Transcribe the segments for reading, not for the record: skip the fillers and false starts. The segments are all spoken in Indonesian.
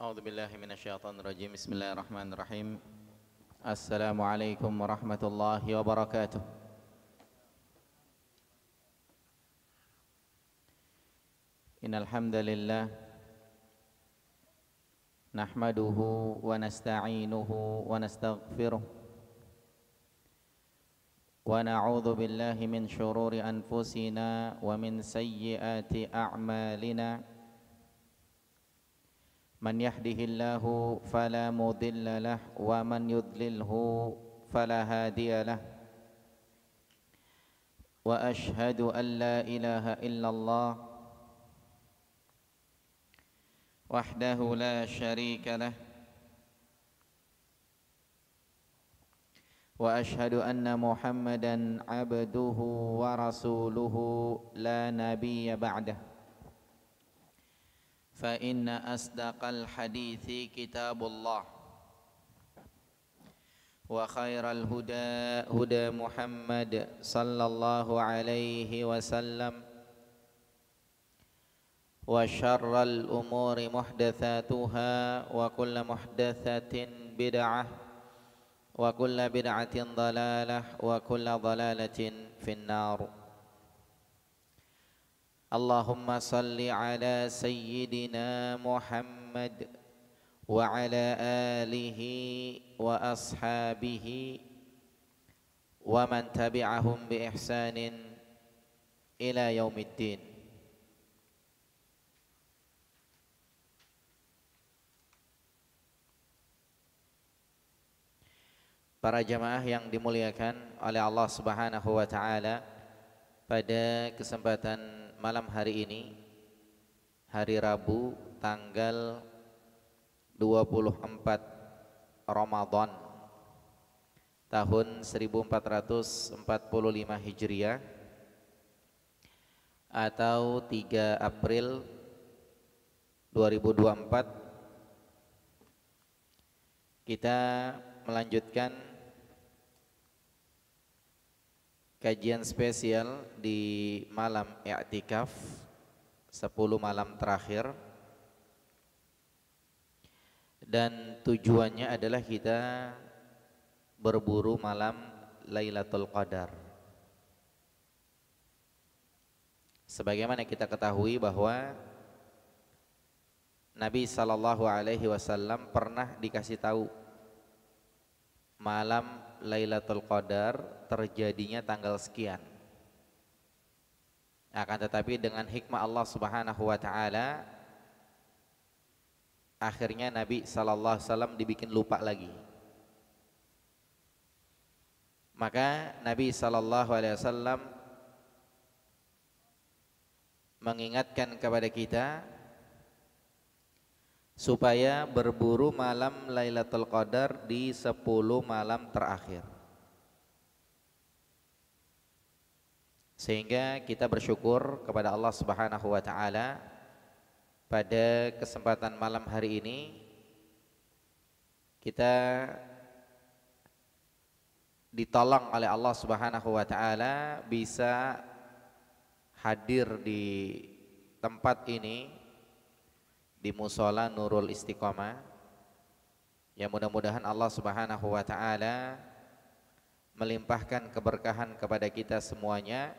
أعوذ بالله من الشيطان الرجيم. بسم الله الرحمن الرحيم. السلام عليكم ورحمة الله وبركاته. إن الحمد لله نحمده ونستعينه ونستغفره ونعوذ بالله من شرور أنفسنا ومن سيئات أعمالنا. من يهده الله فلا مضل له ومن يضلله فلا هادي له. وأشهد أن لا إله إلا الله وحده لا شريك له. وأشهد أن محمدا عبده ورسوله لا نبي بعده. فإن أصدق الحديث كتاب الله وخير الهدى هدى محمد صلى الله عليه وسلم وشر الأمور محدثاتها وكل محدثة بدعة وكل بدعة ضلالة وكل ضلالة في النار. اللهم صل على سيدنا محمد وعلى آله وأصحابه ومن تبعهم بإحسان إلى يوم الدين. Para jamaah yang dimuliakan oleh Allah Subhanahu wa taala, pada kesempatan malam hari ini, hari Rabu tanggal 24 Ramadan tahun 1445 Hijriah atau 3 April 2024, kita melanjutkan kajian spesial di malam i'tikaf 10 malam terakhir, dan tujuannya adalah kita berburu malam Lailatul Qadar. Sebagaimana kita ketahui bahwa Nabi sallallahu alaihi wasallam pernah dikasih tahu malam Lailatul Qadar terjadinya tanggal sekian. Akan tetapi dengan hikmah Allah Subhanahu wa taala, akhirnya Nabi sallallahu alaihi wasallam dibikin lupa lagi. Maka Nabi sallallahu alaihi wasallam mengingatkan kepada kita supaya berburu malam Lailatul Qadar di 10 malam terakhir, sehingga kita bersyukur kepada Allah Subhanahu wa taala pada kesempatan malam hari ini kita ditolong oleh Allah Subhanahu wa taala bisa hadir di tempat ini, di Mushola Nurul Istiqomah. Ya, mudah-mudahan Allah Subhanahu wa taala melimpahkan keberkahan kepada kita semuanya,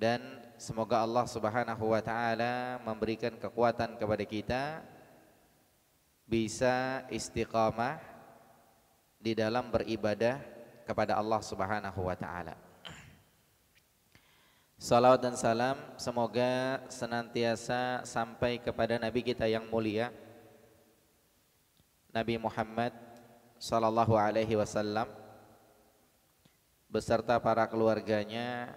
dan semoga Allah Subhanahu wa taala memberikan kekuatan kepada kita bisa istiqamah di dalam beribadah kepada Allah Subhanahu wa taala. Salawat dan salam semoga senantiasa sampai kepada Nabi kita yang mulia, Nabi Muhammad sallallahu alaihi wasallam, beserta para keluarganya,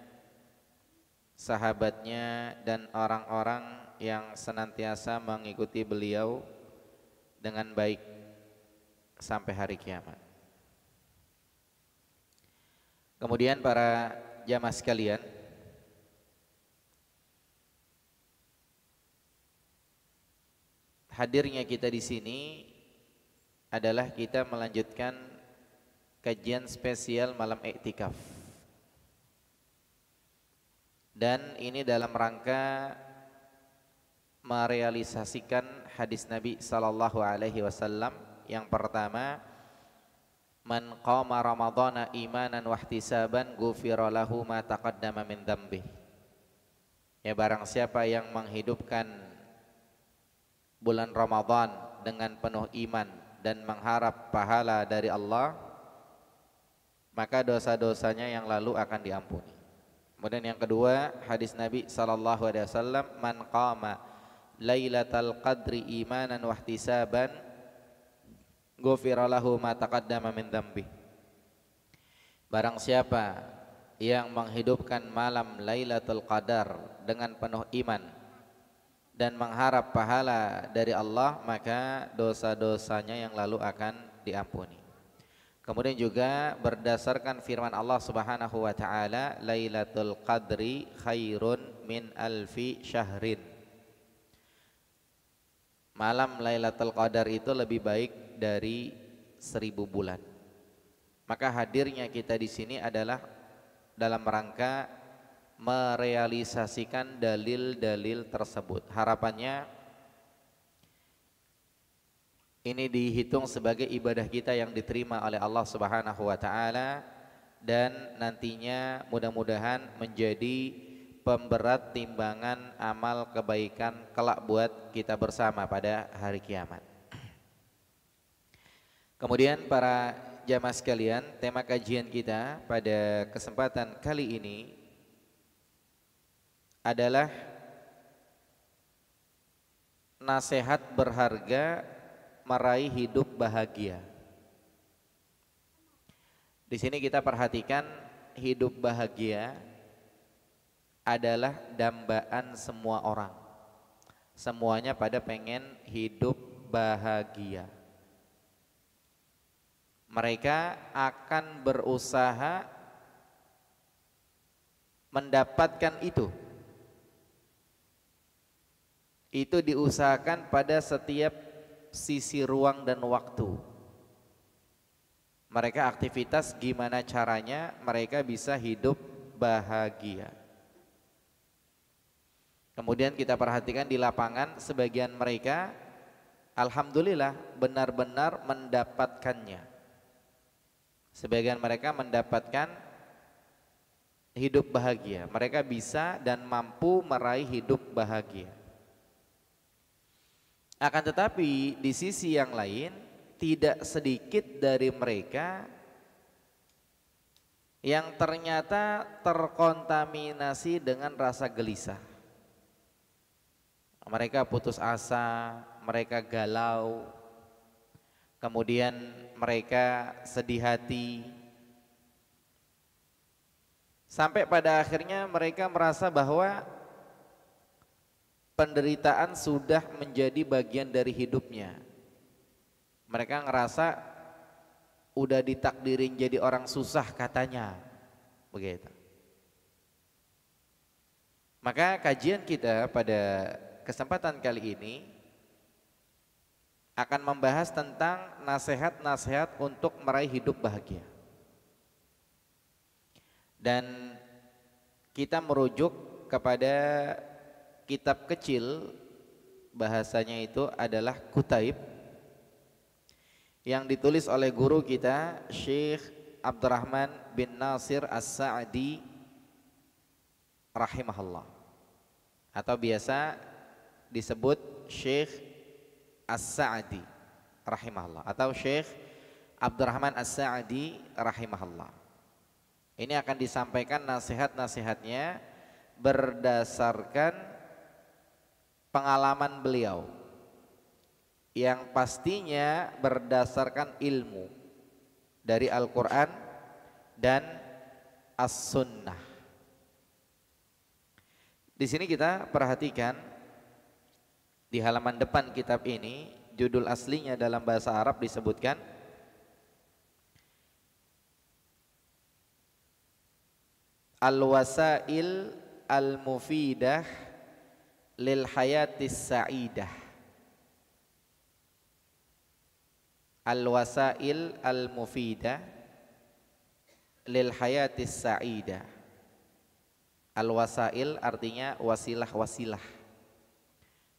sahabatnya, dan orang-orang yang senantiasa mengikuti beliau dengan baik sampai hari kiamat. Kemudian para jamaah sekalian, hadirnya kita di sini adalah kita melanjutkan kajian spesial malam i'tikaf, dan ini dalam rangka merealisasikan hadis Nabi sallallahu alaihi wasallam. Yang pertama, man qama ramadhana imanan wahtisaban ghufira lahu ma taqaddama min dzambi. Ya, barang siapa yang menghidupkan bulan Ramadan dengan penuh iman dan mengharap pahala dari Allah, maka dosa-dosanya yang lalu akan diampuni. Kemudian yang kedua, hadis Nabi sallallahu alaihi wasallam, man qama lailatal qadri imanan wahtisaban ghufira lahu ma taqaddama min dzambi. Barang siapa yang menghidupkan malam Lailatul Qadar dengan penuh iman dan mengharap pahala dari Allah, maka dosa-dosanya yang lalu akan diampuni. Kemudian juga berdasarkan firman Allah Subhanahu wa taala, Lailatul Qadri khairun min alfi syahrin. Malam Lailatul Qadar itu lebih baik dari 1000 bulan. Maka hadirnya kita di sini adalah dalam rangka merealisasikan dalil-dalil tersebut. Harapannya ini dihitung sebagai ibadah kita yang diterima oleh Allah Subhanahu wa taala, dan nantinya mudah-mudahan menjadi pemberat timbangan amal kebaikan kelak buat kita bersama pada hari kiamat. Kemudian para jamaah sekalian, tema kajian kita pada kesempatan kali ini adalah nasihat berharga meraih hidup bahagia. Di sini kita perhatikan, hidup bahagia adalah dambaan semua orang. Semuanya pada pengen hidup bahagia. Mereka akan berusaha mendapatkan itu. Itu diusahakan pada setiap sisi ruang dan waktu. Mereka aktivitas gimana caranya mereka bisa hidup bahagia. Kemudian kita perhatikan di lapangan, sebagian mereka alhamdulillah benar-benar mendapatkannya. Sebagian mereka mendapatkan hidup bahagia. Mereka bisa dan mampu meraih hidup bahagia. Akan tetapi di sisi yang lain, tidak sedikit dari mereka yang ternyata terkontaminasi dengan rasa gelisah. Mereka putus asa, mereka galau, kemudian mereka sedih hati, sampai pada akhirnya mereka merasa bahwa penderitaan sudah menjadi bagian dari hidupnya. Mereka ngerasa udah ditakdirin jadi orang susah katanya, begitu. Maka kajian kita pada kesempatan kali ini akan membahas tentang nasihat-nasihat untuk meraih hidup bahagia. Dan kita merujuk kepada kitab kecil, bahasanya itu adalah Kutaib, yang ditulis oleh guru kita Syekh Abdurrahman bin Nasir As-Sa'di rahimahullah, atau biasa disebut Syekh As-Sa'di rahimahullah, atau Syekh Abdurrahman As-Sa'di rahimahullah. Ini akan disampaikan nasihat-nasihatnya berdasarkan pengalaman beliau, yang pastinya berdasarkan ilmu dari Al-Quran dan As-Sunnah. Di sini kita perhatikan di halaman depan kitab ini, judul aslinya dalam bahasa Arab disebutkan Al-Wasail Al-Mufidah Lil Hayatis Sa'idah. Al-Wasail Al-Mufidah Lil Hayatis Sa'idah. Al-Wasail artinya wasilah-wasilah.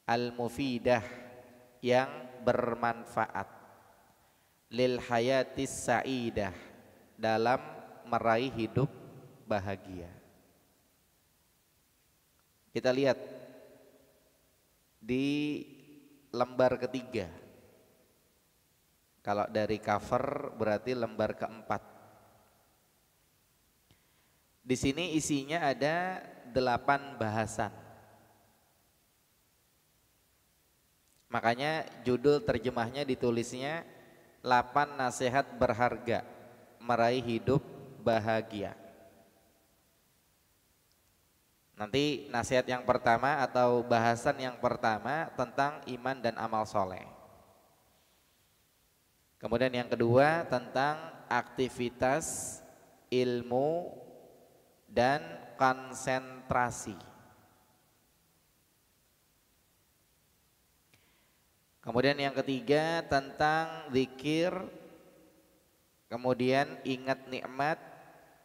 al-mufidah, yang bermanfaat, lil hayatis sa'idah, dalam meraih hidup bahagia. Kita lihat di lembar ketiga. Kalau dari cover berarti lembar keempat. Di sini isinya ada 8 bahasan. Makanya judul terjemahnya ditulisnya 8 nasihat berharga meraih hidup bahagia. Nanti nasihat yang pertama atau bahasan yang pertama tentang iman dan amal soleh. Kemudian yang kedua tentang aktivitas ilmu dan konsentrasi. Kemudian yang ketiga tentang zikir, kemudian ingat nikmat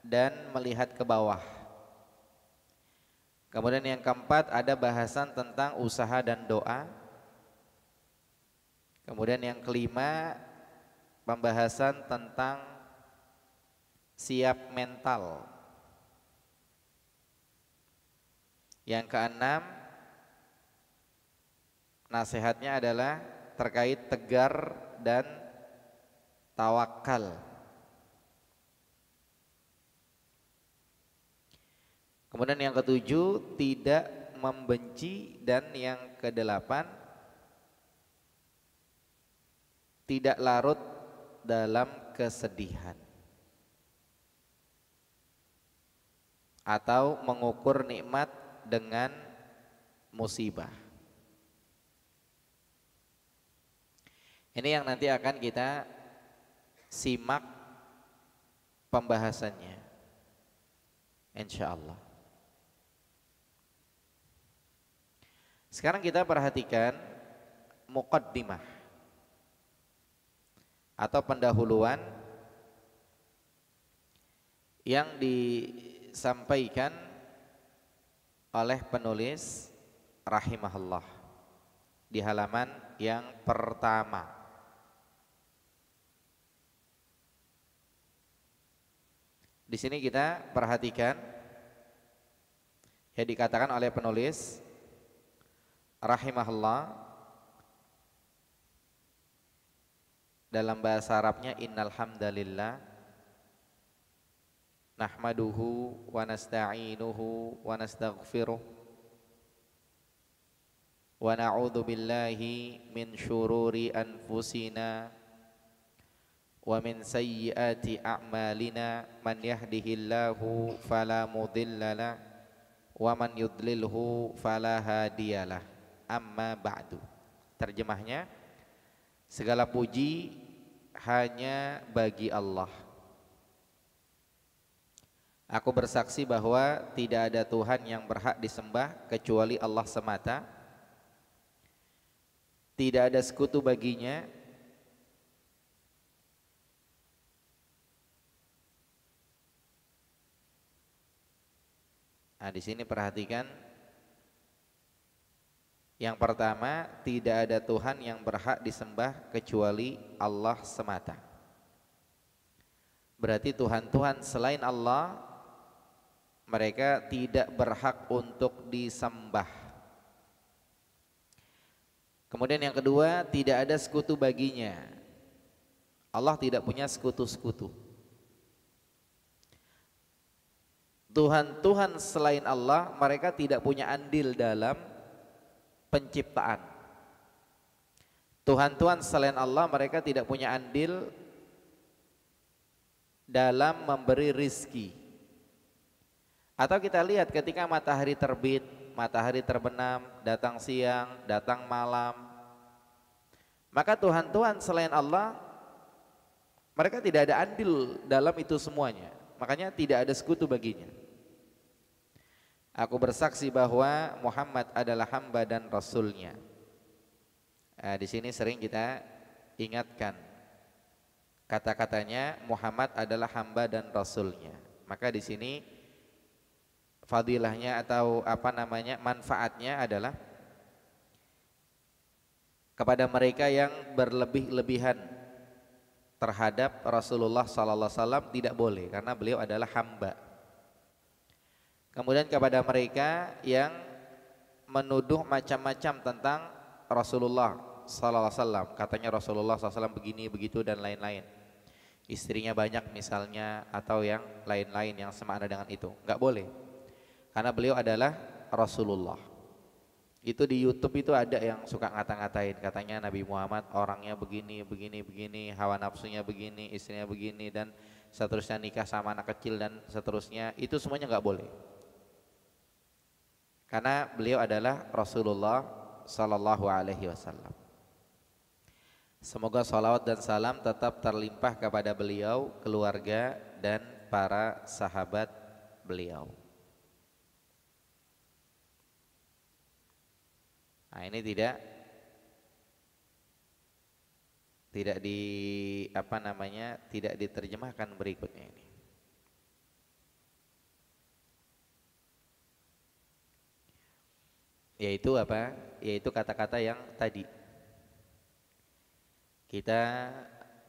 dan melihat ke bawah. Kemudian yang keempat ada bahasan tentang usaha dan doa. Kemudian yang kelima pembahasan tentang siap mental. Yang keenam nasihatnya adalah terkait tegar dan tawakal. Kemudian yang ketujuh tidak membenci, dan yang kedelapan tidak larut dalam kesedihan atau mengukur nikmat dengan musibah. Ini yang nanti akan kita simak pembahasannya, insya Allah. Sekarang kita perhatikan muqaddimah atau pendahuluan yang disampaikan oleh penulis rahimahullah di halaman yang pertama. Di sini kita perhatikan yang dikatakan oleh penulis rahimahullah dalam bahasa Arabnya, innal hamdalillah nahmaduhu wa nasta'inuhu wa nastaghfiruh wa na'udzu billahi min syururi anfusina wa min sayyiati a'malina, man yahdihillahu fala mudhillalah wa man yudlilhu fala hadiyalah. Amma ba'du. Terjemahnya, segala puji hanya bagi Allah. Aku bersaksi bahwa tidak ada Tuhan yang berhak disembah kecuali Allah semata. Tidak ada sekutu baginya. Nah, di sini perhatikan yang pertama, tidak ada Tuhan yang berhak disembah kecuali Allah semata. Berarti Tuhan-Tuhan selain Allah mereka tidak berhak untuk disembah. Kemudian yang kedua, tidak ada sekutu baginya. Allah tidak punya sekutu-sekutu. Tuhan-Tuhan selain Allah mereka tidak punya andil dalam penciptaan. Tuhan-Tuhan selain Allah mereka tidak punya andil dalam memberi rizki. Atau kita lihat ketika matahari terbit, matahari terbenam, datang siang, datang malam, maka Tuhan-Tuhan selain Allah mereka tidak ada andil dalam itu semuanya. Makanya tidak ada sekutu baginya. Aku bersaksi bahwa Muhammad adalah hamba dan rasulnya. Di sini sering kita ingatkan kata-katanya Muhammad adalah hamba dan rasulnya. Maka di sini fadilahnya atau manfaatnya adalah kepada mereka yang berlebih-lebihan terhadap Rasulullah sallallahu alaihi wasallam tidak boleh karena beliau adalah hamba. Kemudian kepada mereka yang menuduh macam-macam tentang Rasulullah sallallahu alaihi wasallam, katanya Rasulullah sallallahu alaihi wasallam begini begitu dan lain-lain. Istrinya banyak misalnya atau yang lain-lain yang semakna dengan itu. Enggak boleh. Karena beliau adalah Rasulullah. Itu di YouTube itu ada yang suka ngata-ngatain, katanya Nabi Muhammad orangnya begini, begini, begini, hawa nafsunya begini, istrinya begini dan seterusnya, nikah sama anak kecil dan seterusnya. Itu semuanya enggak boleh. Karena beliau adalah Rasulullah sallallahu alaihi wasallam. Semoga salawat dan salam tetap terlimpah kepada beliau, keluarga dan para sahabat beliau. Nah, ini tidak tidak diterjemahkan berikutnya ini. Yaitu apa? Yaitu kata-kata yang tadi. Kita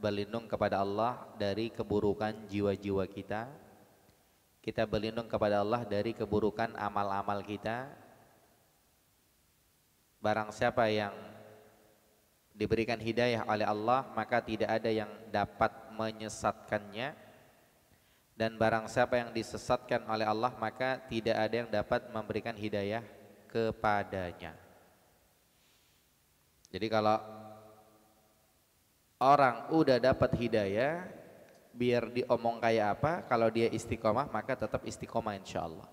berlindung kepada Allah dari keburukan jiwa-jiwa kita. Kita berlindung kepada Allah dari keburukan amal-amal kita. Barang siapa yang diberikan hidayah oleh Allah, maka tidak ada yang dapat menyesatkannya. Dan barang siapa yang disesatkan oleh Allah, maka tidak ada yang dapat memberikan hidayah kepadanya. Jadi kalau orang udah dapat hidayah, biar diomong kayak apa, kalau dia istiqomah maka tetap istiqomah insyaallah.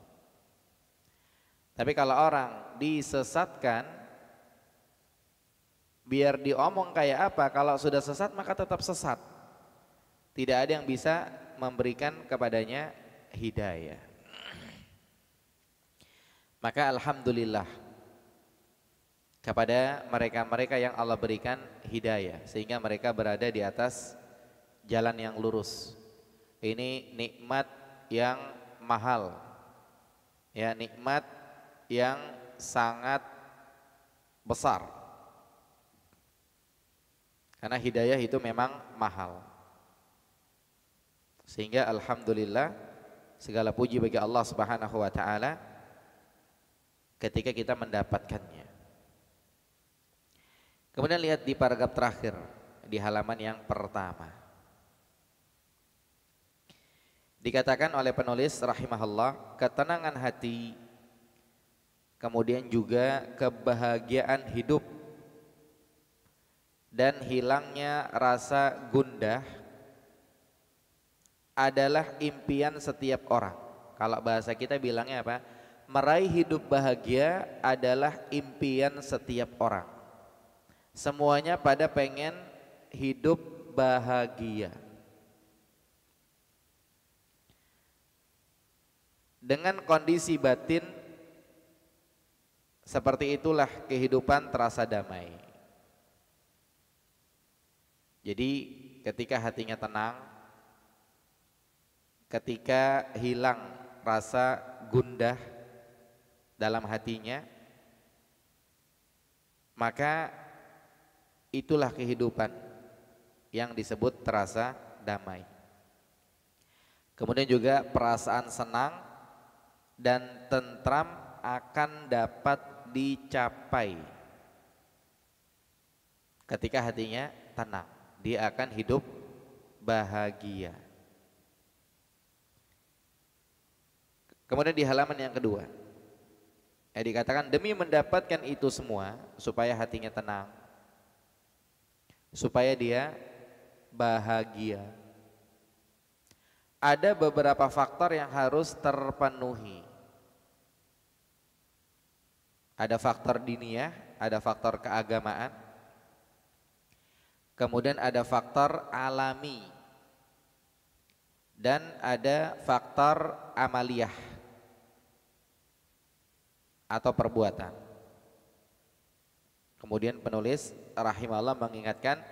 Tapi kalau orang disesatkan, biar diomong kayak apa, kalau sudah sesat maka tetap sesat. Tidak ada yang bisa memberikan kepadanya hidayah. Maka alhamdulillah kepada mereka-mereka yang Allah berikan hidayah sehingga mereka berada di atas jalan yang lurus. Ini nikmat yang mahal. Ya, nikmat yang sangat besar. Karena hidayah itu memang mahal. Sehingga alhamdulillah segala puji bagi Allah Subhanahu wa taala ketika kita mendapatkannya. Kemudian lihat di paragraf terakhir di halaman yang pertama. Dikatakan oleh penulis rahimahullah, ketenangan hati, kemudian juga kebahagiaan hidup dan hilangnya rasa gundah adalah impian setiap orang. Kalau bahasa kita bilangnya apa? Meraih hidup bahagia adalah impian setiap orang. Semuanya pada pengen hidup bahagia. Dengan kondisi batin seperti itulah kehidupan terasa damai. Jadi ketika hatinya tenang, ketika hilang rasa gundah dalam hatinya, maka itulah kehidupan yang disebut terasa damai. Kemudian juga perasaan senang dan tentram akan dapat dicapai ketika hatinya tenang. Dia akan hidup bahagia. Kemudian di halaman yang kedua, dikatakan demi mendapatkan itu semua supaya hatinya tenang, supaya dia bahagia, ada beberapa faktor yang harus terpenuhi. Ada faktor diniyah, ada faktor keagamaan, kemudian ada faktor alami, dan ada faktor amaliyah atau perbuatan. Kemudian penulis rahimahullah mengingatkan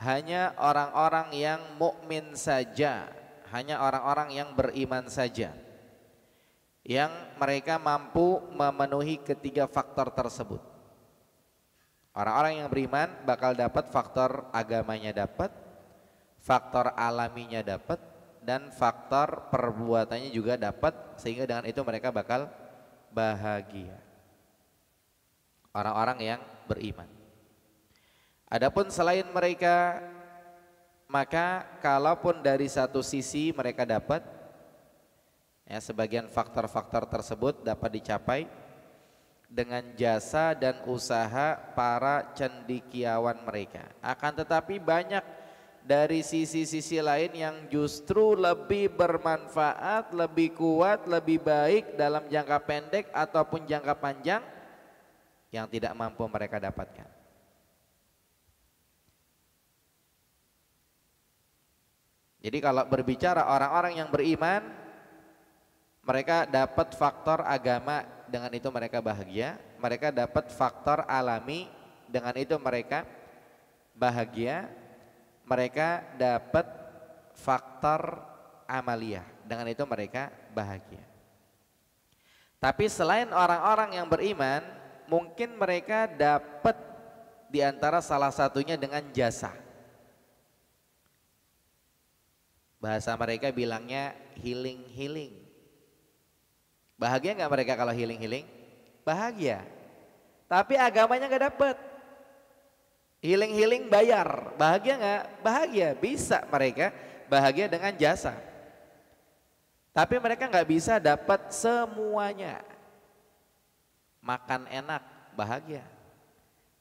hanya orang-orang yang mukmin saja, hanya orang-orang yang beriman saja yang mereka mampu memenuhi ketiga faktor tersebut. Orang-orang yang beriman bakal dapat faktor agamanya dapat, faktor alaminya dapat, dan faktor perbuatannya juga dapat, sehingga dengan itu mereka bakal bahagia. Orang-orang yang beriman. Adapun selain mereka, maka kalaupun dari satu sisi mereka dapat, ya, sebagian faktor-faktor tersebut dapat dicapai dengan jasa dan usaha para cendekiawan mereka. Akan tetapi banyak dari sisi-sisi lain yang justru lebih bermanfaat, lebih kuat, lebih baik dalam jangka pendek ataupun jangka panjang yang tidak mampu mereka dapatkan. Jadi kalau berbicara orang-orang yang beriman, mereka dapat faktor agama, dengan itu mereka bahagia. Mereka dapat faktor alami, dengan itu mereka bahagia. Mereka dapat faktor amaliyah, dengan itu mereka bahagia. Tapi selain orang-orang yang beriman, mungkin mereka dapat diantara salah satunya dengan jasa. Bahasa mereka bilangnya healing. Bahagia nggak mereka kalau healing? Bahagia. Tapi agamanya nggak dapet. Healing bayar, bahagia nggak? Bahagia. Bisa mereka bahagia dengan jasa. Tapi mereka nggak bisa dapat semuanya. Makan enak, bahagia.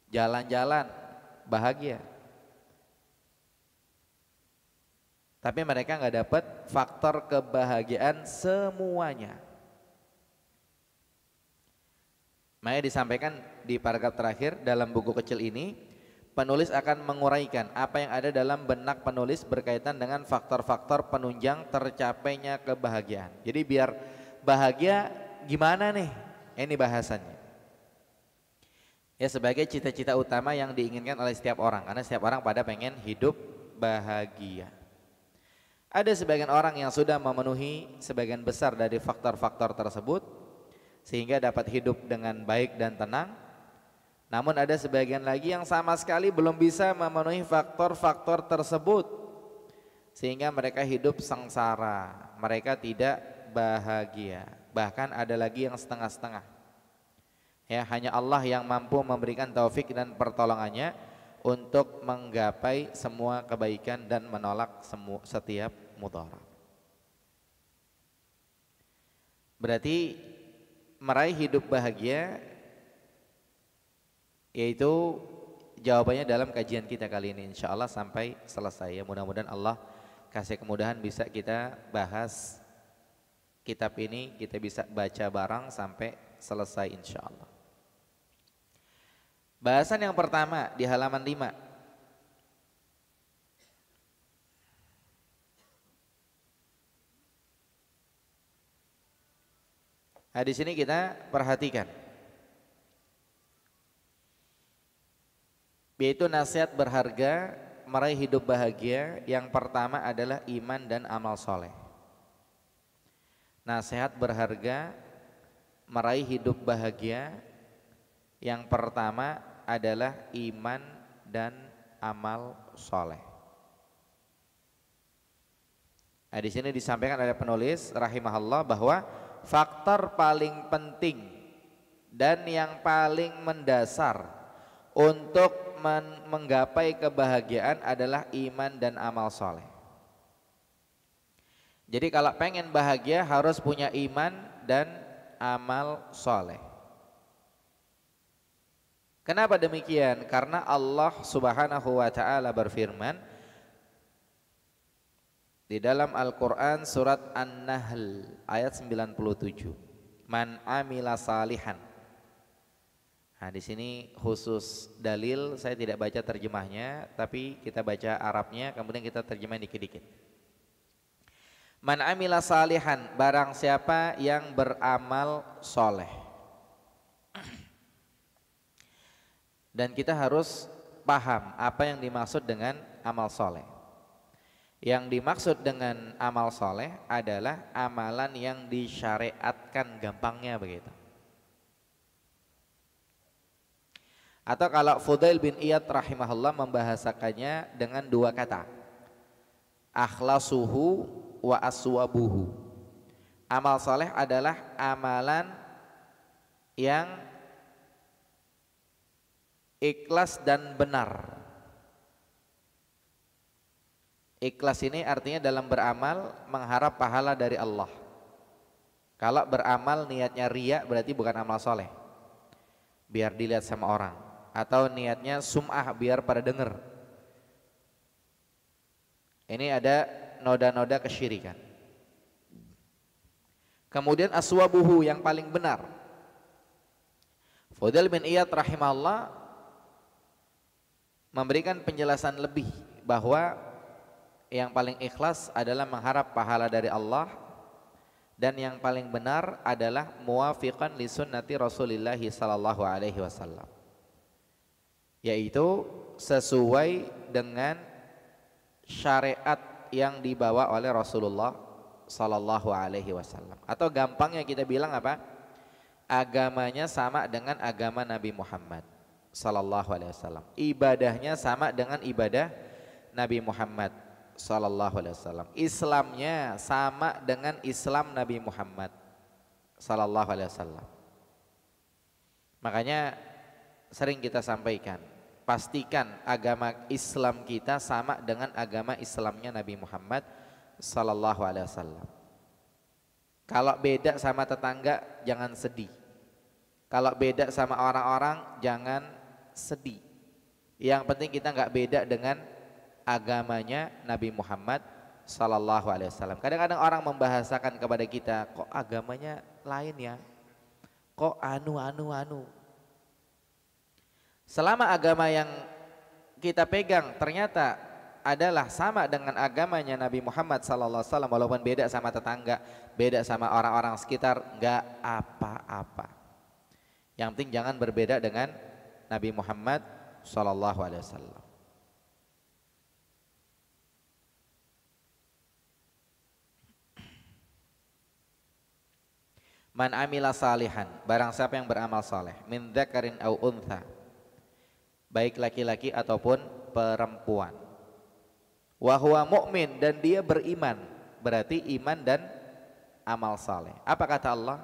Jalan-jalan, bahagia. Tapi mereka nggak dapat faktor kebahagiaan semuanya. Makanya disampaikan di paragraf terakhir dalam buku kecil ini, penulis akan menguraikan apa yang ada dalam benak penulis berkaitan dengan faktor-faktor penunjang tercapainya kebahagiaan. Jadi biar bahagia gimana nih? Ini bahasannya. Ya, sebagai cita-cita utama yang diinginkan oleh setiap orang, karena setiap orang pada pengen hidup bahagia. Ada sebagian orang yang sudah memenuhi sebagian besar dari faktor-faktor tersebut sehingga dapat hidup dengan baik dan tenang. Namun ada sebagian lagi yang sama sekali belum bisa memenuhi faktor-faktor tersebut sehingga mereka hidup sengsara, mereka tidak bahagia. Bahkan ada lagi yang setengah-setengah. Ya, hanya Allah yang mampu memberikan taufik dan pertolongannya untuk menggapai semua kebaikan dan menolak setiap mudarat. Berarti meraih hidup bahagia, yaitu jawabannya dalam kajian kita kali ini, insya Allah sampai selesai. Ya, mudah-mudahan Allah kasih kemudahan bisa kita bahas kitab ini, kita bisa baca bareng sampai selesai insya Allah. Bahasan yang pertama di halaman 5. Nah, di sini kita perhatikan, yaitu nasihat berharga meraih hidup bahagia. Yang pertama adalah iman dan amal soleh. Nasihat berharga meraih hidup bahagia yang pertama adalah iman dan amal soleh. Nah, di sini disampaikan oleh penulis rahimahullah bahwa faktor paling penting dan yang paling mendasar untuk menggapai kebahagiaan adalah iman dan amal soleh. Jadi kalau pengen bahagia harus punya iman dan amal soleh. Kenapa demikian? Karena Allah Subhanahu wa ta'ala berfirman di dalam Al-Quran surat An-Nahl ayat 97. Man amila salihan. Nah, di sini khusus dalil, saya tidak baca terjemahnya, tapi kita baca Arabnya, kemudian kita terjemahin dikit-dikit. Man amila salihan, barang siapa yang beramal soleh. Dan kita harus paham apa yang dimaksud dengan amal soleh. Yang dimaksud dengan amal soleh adalah amalan yang disyariatkan, gampangnya begitu. Atau kalau Fudail bin Iyad rahimahullah membahasakannya dengan dua kata, akhlasuhu wa aswabuhu. Amal soleh adalah amalan yang ikhlas dan benar. Ikhlas ini artinya dalam beramal mengharap pahala dari Allah. Kalau beramal niatnya riya berarti bukan amal soleh, biar dilihat sama orang. Atau niatnya sum'ah, biar pada denger. Ini ada noda-noda kesyirikan. Kemudian aswabuhu, yang paling benar. Fudail bin Iyad rahimahullah memberikan penjelasan lebih bahwa yang paling ikhlas adalah mengharap pahala dari Allah, dan yang paling benar adalah muwafiqan li sunnati Rasulillah sallallahu alaihi wasallam, yaitu sesuai dengan syariat yang dibawa oleh Rasulullah sallallahu alaihi wasallam. Atau gampangnya kita bilang apa? Agamanya sama dengan agama Nabi Muhammad sallallahu alaihi wasallam. Ibadahnya sama dengan ibadah Nabi Muhammad sallallahu alaihi wasallam. Islamnya sama dengan Islam Nabi Muhammad sallallahu alaihi wasallam. Makanya sering kita sampaikan, pastikan agama Islam kita sama dengan agama Islamnya Nabi Muhammad sallallahu alaihi wasallam. Kalau beda sama tetangga jangan sedih. Kalau beda sama orang-orang jangan sedih. Yang penting kita nggak beda dengan agamanya Nabi Muhammad sallallahu alaihi wasallam. Kadang-kadang orang membahasakan kepada kita, kok agamanya lain ya? Kok anu. Selama agama yang kita pegang ternyata adalah sama dengan agamanya Nabi Muhammad sallallahu alaihi wasallam, walaupun beda sama tetangga, beda sama orang-orang sekitar, enggak apa-apa. Yang penting jangan berbeda dengan Nabi Muhammad sallallahu alaihi wasallam. Man amila salihan, barang siapa yang beramal saleh, min dzakarin au untha, baik laki-laki ataupun perempuan, wa huwa mu'min, dan dia beriman, berarti iman dan amal saleh. Apa kata Allah?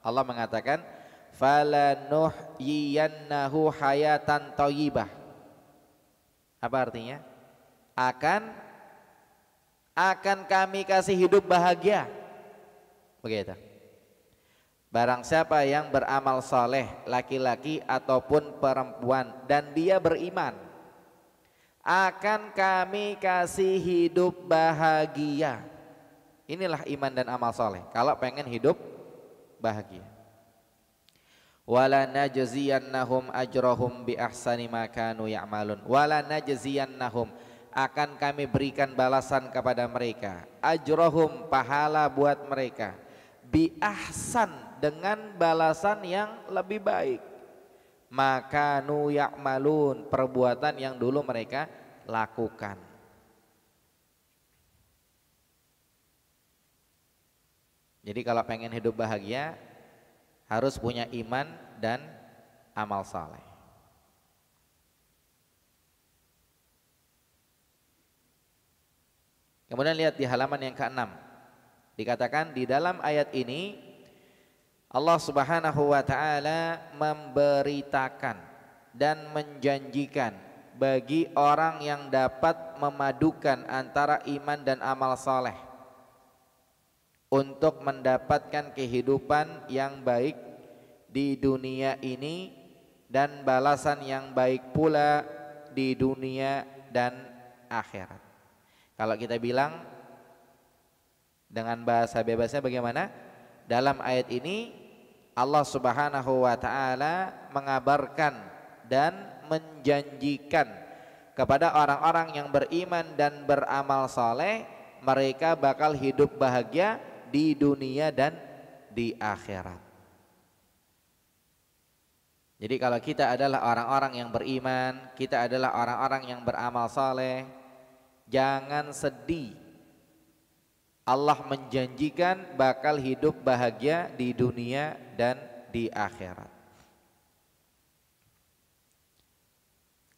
Allah mengatakan falanuhyiyannahu hayatan thayyibah. Apa artinya? Akan kami kasih hidup bahagia. Begitu. Barang siapa yang beramal saleh, laki-laki ataupun perempuan, dan dia beriman, akan kami kasih hidup bahagia. Inilah iman dan amal saleh. Kalau pengen hidup bahagia. Wala najziyannahum ajrahum bi ahsani ma kanu ya'malun. Wala najziyannahum, akan kami berikan balasan kepada mereka, ajrahum, pahala buat mereka, bi ahsan, dengan balasan yang lebih baik, maka nu ya'malun, perbuatan yang dulu mereka lakukan. Jadi kalau pengen hidup bahagia harus punya iman dan amal saleh. Kemudian lihat di halaman yang ke-6, dikatakan di dalam ayat ini Allah Subhanahu wa ta'ala memberitakan dan menjanjikan bagi orang yang dapat memadukan antara iman dan amal saleh untuk mendapatkan kehidupan yang baik di dunia ini dan balasan yang baik pula di dunia dan akhirat. Kalau kita bilang dengan bahasa bebasnya bagaimana? Dalam ayat ini Allah Subhanahu wa ta'ala mengabarkan dan menjanjikan kepada orang-orang yang beriman dan beramal saleh, mereka bakal hidup bahagia di dunia dan di akhirat. Jadi kalau kita adalah orang-orang yang beriman, kita adalah orang-orang yang beramal saleh, jangan sedih. Allah menjanjikan bakal hidup bahagia di dunia dan di akhirat.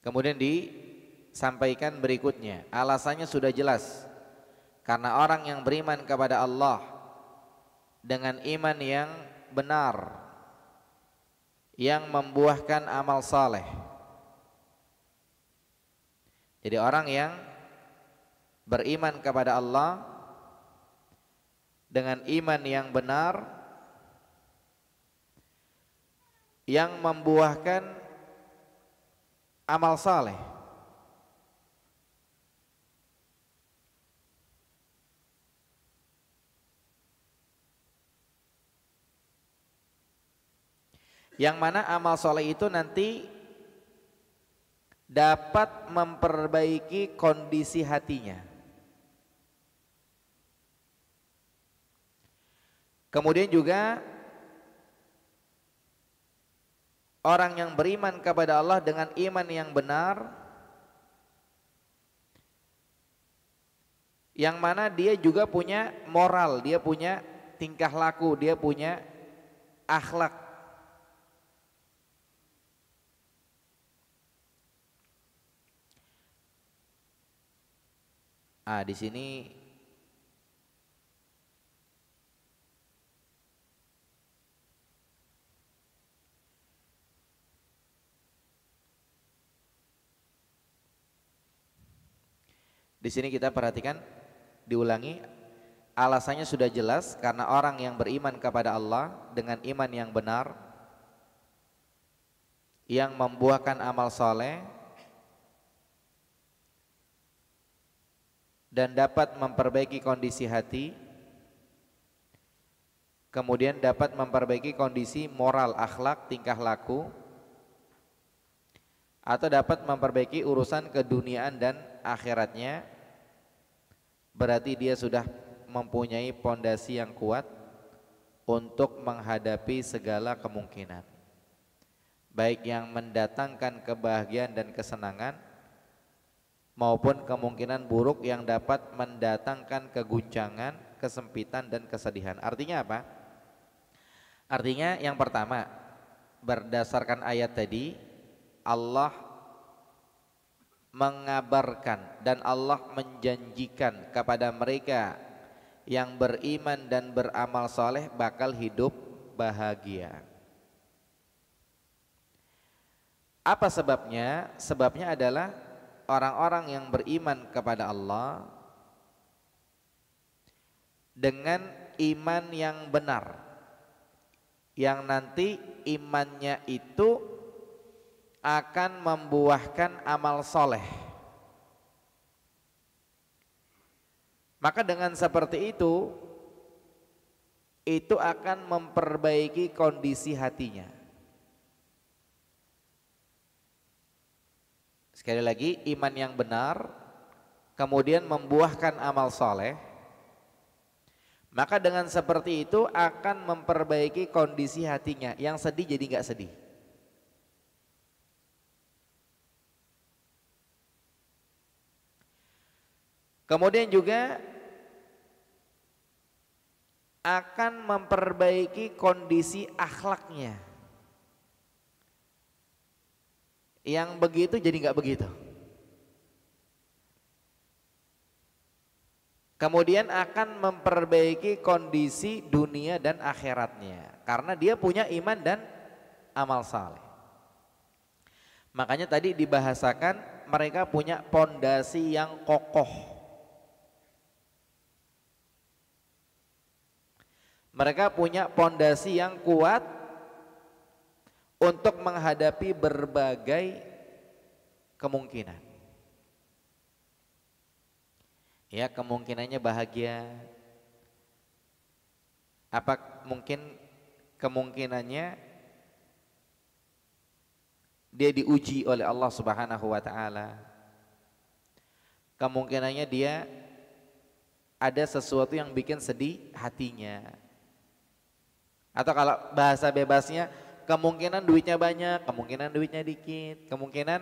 Kemudian disampaikan berikutnya, alasannya sudah jelas. Karena orang yang beriman kepada Allah dengan iman yang benar, yang membuahkan amal saleh. Jadi orang yang beriman kepada Allah dengan iman yang benar, yang membuahkan amal saleh. Yang mana amal soleh itu nanti dapat memperbaiki kondisi hatinya. Kemudian juga orang yang beriman kepada Allah dengan iman yang benar, yang mana dia juga punya moral, dia punya tingkah laku, dia punya akhlak. Di sini kita perhatikan, diulangi, alasannya sudah jelas karena orang yang beriman kepada Allah dengan iman yang benar, yang membuahkan amal soleh dan dapat memperbaiki kondisi hati, kemudian dapat memperbaiki kondisi moral, akhlak, tingkah laku, atau dapat memperbaiki urusan keduniaan dan akhiratnya. Berarti dia sudah mempunyai pondasi yang kuat untuk menghadapi segala kemungkinan, baik yang mendatangkan kebahagiaan dan kesenangan maupun kemungkinan buruk yang dapat mendatangkan keguncangan, kesempitan dan kesedihan. Artinya apa? Artinya yang pertama, berdasarkan ayat tadi, Allah mengabarkan dan Allah menjanjikan kepada mereka yang beriman dan beramal soleh bakal hidup bahagia. Apa sebabnya? Sebabnya adalah orang-orang yang beriman kepada Allah dengan iman yang benar, yang nanti imannya itu akan membuahkan amal soleh. Maka dengan seperti itu akan memperbaiki kondisi hatinya. Sekali lagi, iman yang benar kemudian membuahkan amal soleh, maka dengan seperti itu akan memperbaiki kondisi hatinya. Yang sedih jadi nggak sedih. Kemudian juga akan memperbaiki kondisi akhlaknya. Yang begitu jadi nggak begitu. Kemudian akan memperbaiki kondisi dunia dan akhiratnya, karena dia punya iman dan amal saleh. Makanya tadi dibahasakan mereka punya pondasi yang kokoh. Mereka punya pondasi yang kuat untuk menghadapi berbagai kemungkinan. Ya, kemungkinannya bahagia. Apa mungkin kemungkinannya dia diuji oleh Allah Subhanahu wa taala. Kemungkinannya dia ada sesuatu yang bikin sedih hatinya. Atau kalau bahasa bebasnya, kemungkinan duitnya banyak, kemungkinan duitnya dikit, kemungkinan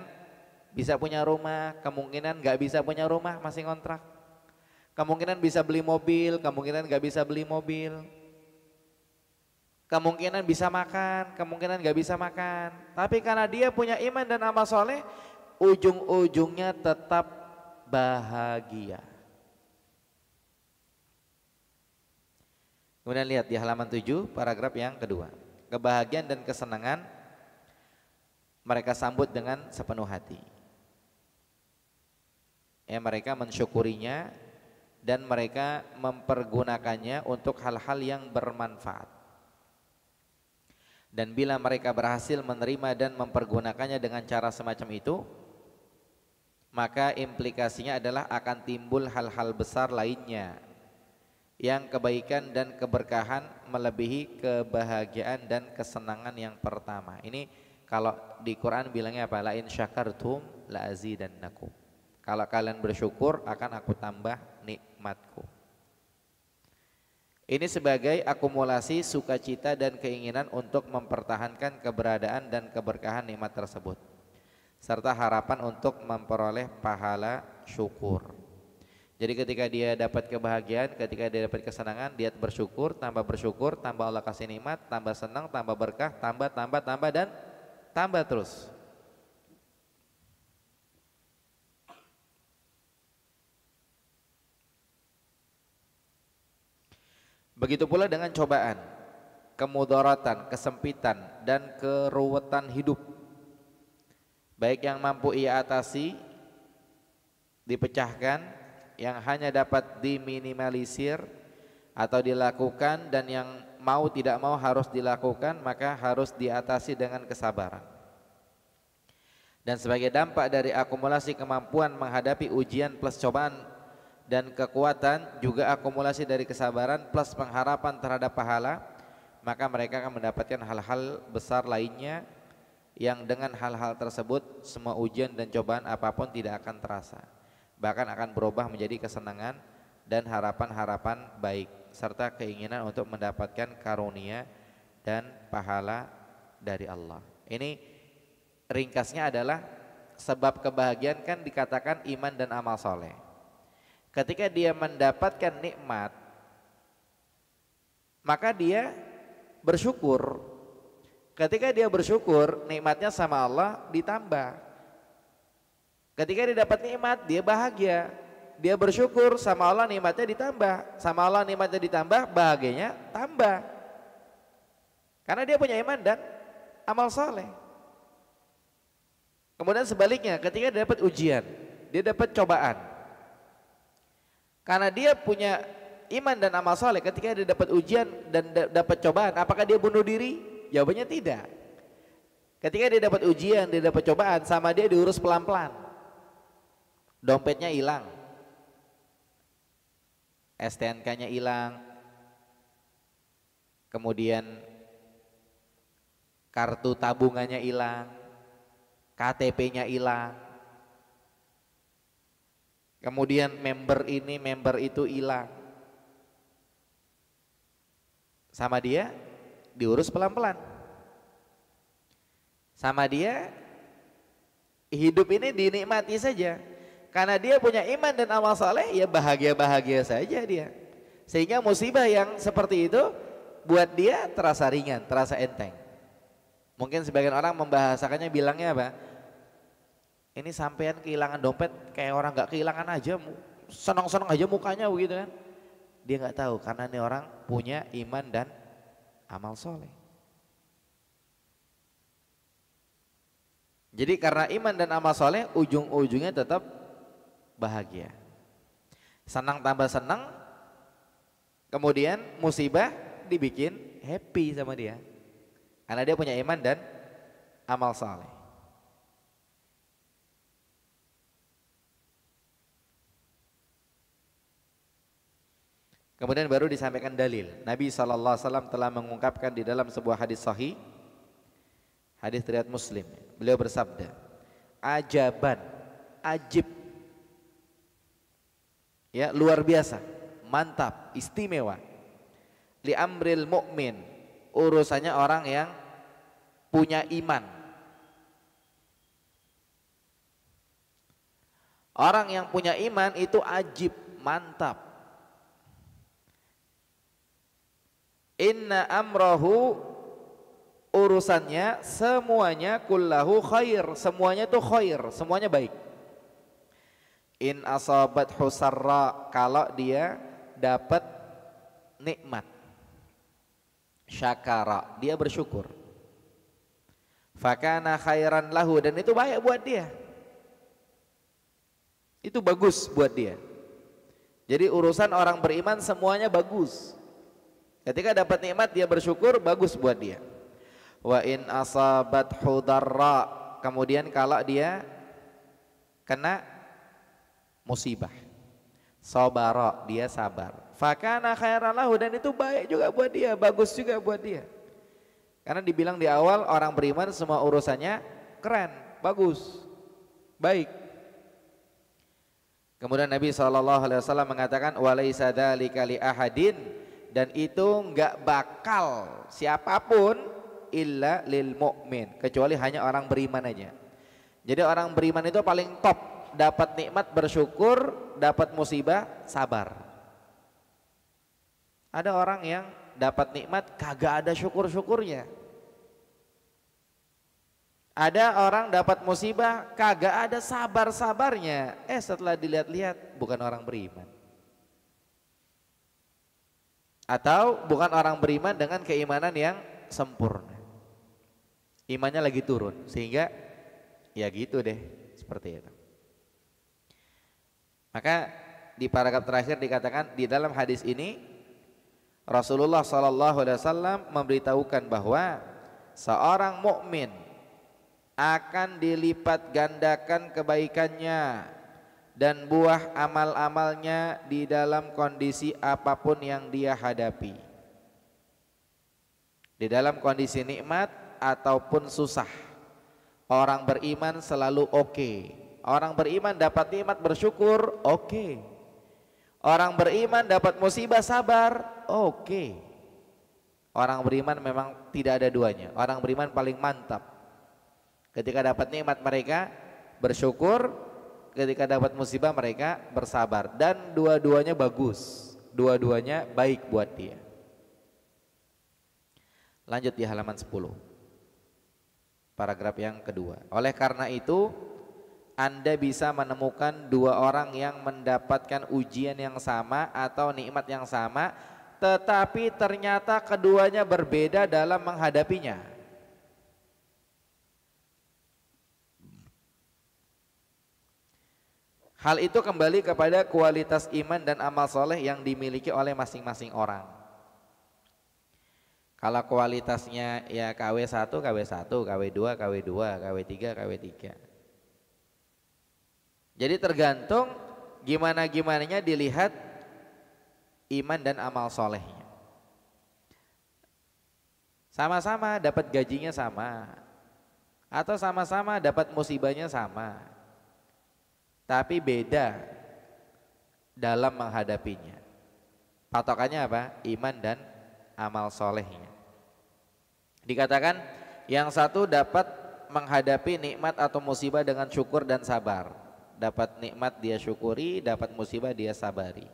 bisa punya rumah, kemungkinan nggak bisa punya rumah masih ngontrak, kemungkinan bisa beli mobil, kemungkinan nggak bisa beli mobil, kemungkinan bisa makan, kemungkinan nggak bisa makan. Tapi karena dia punya iman dan amal soleh, ujung-ujungnya tetap bahagia. Kemudian lihat di halaman 7 paragraf yang kedua. Kebahagiaan dan kesenangan mereka sambut dengan sepenuh hati. Ya, mereka mensyukurinya dan mereka mempergunakannya untuk hal-hal yang bermanfaat. Dan bila mereka berhasil menerima dan mempergunakannya dengan cara semacam itu, maka implikasinya adalah akan timbul hal-hal besar lainnya yang kebaikan dan keberkahan melebihi kebahagiaan dan kesenangan yang pertama. Ini kalau di Quran bilangnya apa? La in syakartum la azidannakum. Kalau kalian bersyukur akan aku tambah nikmatku. Ini sebagai akumulasi sukacita dan keinginan untuk mempertahankan keberadaan dan keberkahan nikmat tersebut, serta harapan untuk memperoleh pahala syukur. Jadi ketika dia dapat kebahagiaan, ketika dia dapat kesenangan, dia bersyukur, tambah Allah kasih nikmat, tambah senang, tambah berkah, tambah dan tambah terus. Begitu pula dengan cobaan, kemudaratan, kesempitan dan keruwetan hidup, baik yang mampu ia atasi, dipecahkan, yang hanya dapat diminimalisir atau dilakukan, dan yang mau tidak mau harus dilakukan, maka harus diatasi dengan kesabaran. Dan sebagai dampak dari akumulasi kemampuan menghadapi ujian plus cobaan dan kekuatan, juga akumulasi dari kesabaran plus pengharapan terhadap pahala, maka mereka akan mendapatkan hal-hal besar lainnya yang dengan hal-hal tersebut semua ujian dan cobaan apapun tidak akan terasa, bahkan akan berubah menjadi kesenangan dan harapan-harapan baik serta keinginan untuk mendapatkan karunia dan pahala dari Allah. Ini ringkasnya adalah sebab kebahagiaan kan dikatakan iman dan amal soleh. Ketika dia mendapatkan nikmat, maka dia bersyukur. Ketika dia bersyukur, nikmatnya sama Allah ditambah. Ketika dia dapat nikmat, dia bahagia. Dia bersyukur, sama Allah nikmatnya ditambah. Sama Allah nikmatnya ditambah, bahagianya tambah. Karena dia punya iman dan amal soleh. Kemudian sebaliknya, ketika dia dapat ujian, dia dapat cobaan, karena dia punya iman dan amal soleh, ketika dia dapat ujian dan dapat cobaan, apakah dia bunuh diri? Jawabannya tidak. Ketika dia dapat ujian, dia dapat cobaan, sama dia diurus pelan-pelan. Dompetnya hilang, STNK-nya hilang, kemudian kartu tabungannya hilang, KTP-nya hilang, kemudian member ini, member itu hilang. Sama dia diurus pelan-pelan. Sama dia hidup ini dinikmati saja. Karena dia punya iman dan amal saleh, ya bahagia-bahagia saja dia. Sehingga musibah yang seperti itu buat dia terasa ringan, terasa enteng. Mungkin sebagian orang membahasakannya bilangnya apa? Ini sampean kehilangan dompet kayak orang gak kehilangan aja, senang-senang aja mukanya begitu kan. Dia gak tahu karena ini orang punya iman dan amal soleh. Jadi karena iman dan amal soleh, ujung-ujungnya tetap bahagia. Senang tambah senang, kemudian musibah dibikin happy sama dia. Karena dia punya iman dan amal soleh. Kemudian baru disampaikan dalil. Nabi SAW telah mengungkapkan di dalam sebuah hadis sahih, hadis riwayat Muslim. Beliau bersabda, ajaban, ajib, ya luar biasa, mantap, istimewa. Li amril mu'min, urusannya orang yang punya iman. Orang yang punya iman itu ajib, mantap. Inna amrahu urusannya semuanya kullahu khair, semuanya itu khair, semuanya baik. In asabat husarra, kalau dia dapat nikmat, syakara, dia bersyukur, fakana khairan lahu, dan itu baik buat dia, itu bagus buat dia. Jadi urusan orang beriman semuanya bagus. Ketika dapat nikmat dia bersyukur, bagus buat dia. Wa in asabat hudarra, kemudian kalau dia kena musibah, sabara, dia sabar, fakana khairan lahu, dan itu baik juga buat dia, bagus juga buat dia. Karena dibilang di awal orang beriman semua urusannya keren, bagus, baik. Kemudian Nabi SAW mengatakan walaisa dzalika li ahadin, dan itu enggak bakal siapapun illa lil mu'min, kecuali hanya orang beriman aja. Jadi orang beriman itu paling top, dapat nikmat bersyukur, dapat musibah sabar. Ada orang yang dapat nikmat kagak ada syukur-syukurnya. Ada orang dapat musibah kagak ada sabar-sabarnya. Setelah dilihat-lihat bukan orang beriman. Atau bukan orang beriman dengan keimanan yang sempurna. Imannya lagi turun, sehingga ya gitu deh, seperti itu. Maka di paragraf terakhir dikatakan di dalam hadis ini Rasulullah SAW memberitahukan bahwa seorang mukmin akan dilipat gandakan kebaikannya dan buah amal-amalnya di dalam kondisi apapun yang dia hadapi, di dalam kondisi nikmat ataupun susah. Orang beriman selalu oke. Orang beriman dapat nikmat bersyukur, oke. Orang beriman dapat musibah sabar, oke. Orang beriman memang tidak ada duanya. Orang beriman paling mantap. Ketika dapat nikmat mereka bersyukur, ketika dapat musibah mereka bersabar, dan dua-duanya bagus, dua-duanya baik buat dia. Lanjut di halaman 10, paragraf yang kedua. Oleh karena itu Anda bisa menemukan dua orang yang mendapatkan ujian yang sama atau nikmat yang sama, tetapi ternyata keduanya berbeda dalam menghadapinya. Hal itu kembali kepada kualitas iman dan amal soleh yang dimiliki oleh masing-masing orang. Kalau kualitasnya ya KW1, KW1, KW2, KW2, KW3, KW3. Jadi tergantung gimana-gimananya dilihat iman dan amal solehnya. Sama-sama dapat gajinya sama, atau sama-sama dapat musibahnya sama, tapi beda dalam menghadapinya. Patokannya apa? Iman dan amal solehnya. Dikatakan yang satu dapat menghadapi nikmat atau musibah dengan syukur dan sabar. Dapat nikmat dia syukuri, dapat musibah dia sabari.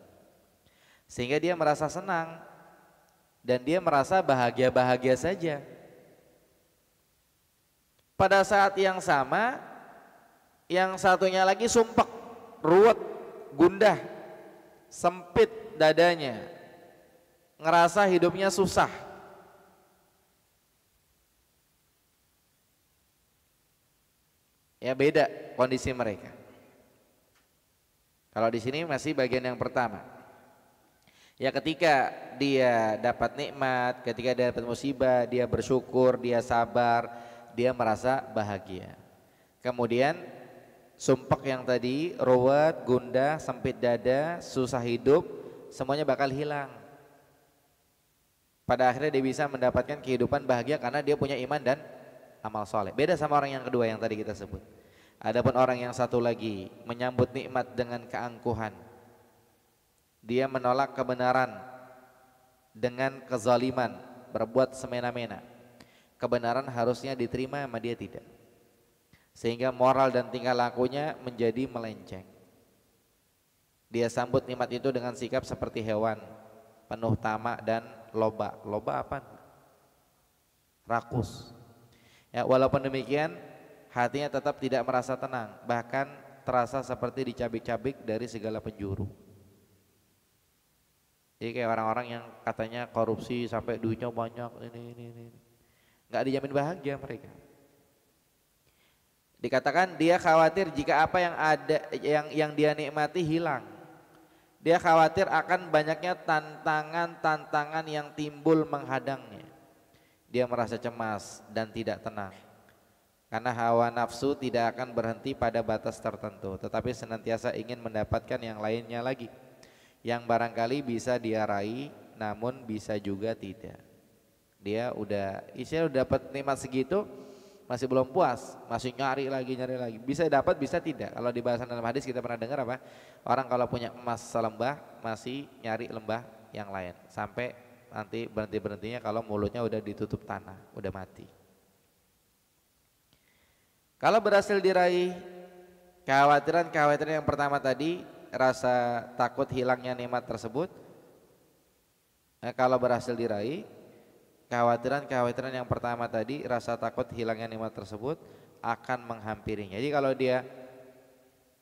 Sehingga dia merasa senang dan dia merasa bahagia-bahagia saja. Pada saat yang sama, yang satunya lagi sumpek, ruwet, gundah, sempit dadanya, ngerasa hidupnya susah. Ya beda kondisi mereka. Kalau di sini masih bagian yang pertama. Ya ketika dia dapat nikmat, ketika dia dapat musibah, dia bersyukur, dia sabar, dia merasa bahagia. Kemudian sumpek yang tadi, ruwet, gundah, sempit dada, susah hidup, semuanya bakal hilang. Pada akhirnya dia bisa mendapatkan kehidupan bahagia karena dia punya iman dan amal soleh. Beda sama orang yang kedua yang tadi kita sebut. Adapun orang yang satu lagi menyambut nikmat dengan keangkuhan, dia menolak kebenaran dengan kezaliman, berbuat semena-mena. Kebenaran harusnya diterima sama dia tidak, sehingga moral dan tingkah lakunya menjadi melenceng. Dia sambut nikmat itu dengan sikap seperti hewan, penuh tamak dan loba. Loba apa? rakus. Ya, walaupun demikian hatinya tetap tidak merasa tenang, bahkan terasa seperti dicabik-cabik dari segala penjuru. Jadi kayak orang-orang yang katanya korupsi sampai duitnya banyak, ini. Nggak dijamin bahagia mereka. Dikatakan dia khawatir jika apa yang ada yang dia nikmati hilang. Dia khawatir akan banyaknya tantangan-tantangan yang timbul menghadangnya. Dia merasa cemas dan tidak tenang. Karena hawa nafsu tidak akan berhenti pada batas tertentu, tetapi senantiasa ingin mendapatkan yang lainnya lagi, yang barangkali bisa dia raih, namun bisa juga tidak. Dia udah dapat nikmat segitu, masih belum puas, masih nyari lagi. Bisa dapat, bisa tidak. Kalau di bahasan dalam hadis kita pernah dengar apa? Orang kalau punya emas selembah masih nyari lembah yang lain, sampai nanti berhentinya kalau mulutnya udah ditutup tanah, udah mati. Kalau berhasil diraih kekhawatiran yang pertama tadi, rasa takut hilangnya nikmat tersebut, kalau berhasil diraih kekhawatiran yang pertama tadi, rasa takut hilangnya nikmat tersebut akan menghampirinya. Jadi kalau dia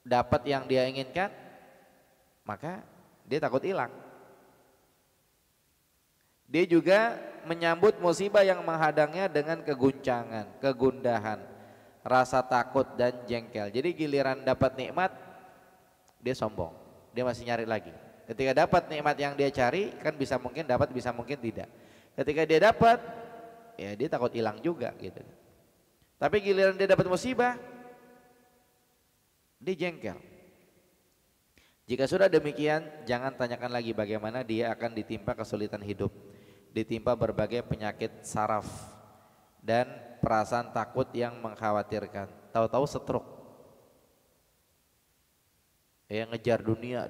dapat yang dia inginkan, maka dia takut hilang. Dia juga menyambut musibah yang menghadangnya dengan keguncangan, kegundahan, rasa takut dan jengkel. Jadi giliran dapat nikmat, dia sombong, dia masih nyari lagi. Ketika dapat nikmat yang dia cari, kan bisa mungkin dapat, bisa mungkin tidak. Ketika dia dapat, ya dia takut hilang juga gitu. Tapi giliran dia dapat musibah, dia jengkel. Jika sudah demikian, jangan tanyakan lagi bagaimana dia akan ditimpa kesulitan hidup, ditimpa berbagai penyakit saraf dan perasaan takut yang mengkhawatirkan. Tahu-tahu stroke. Yang ngejar dunia,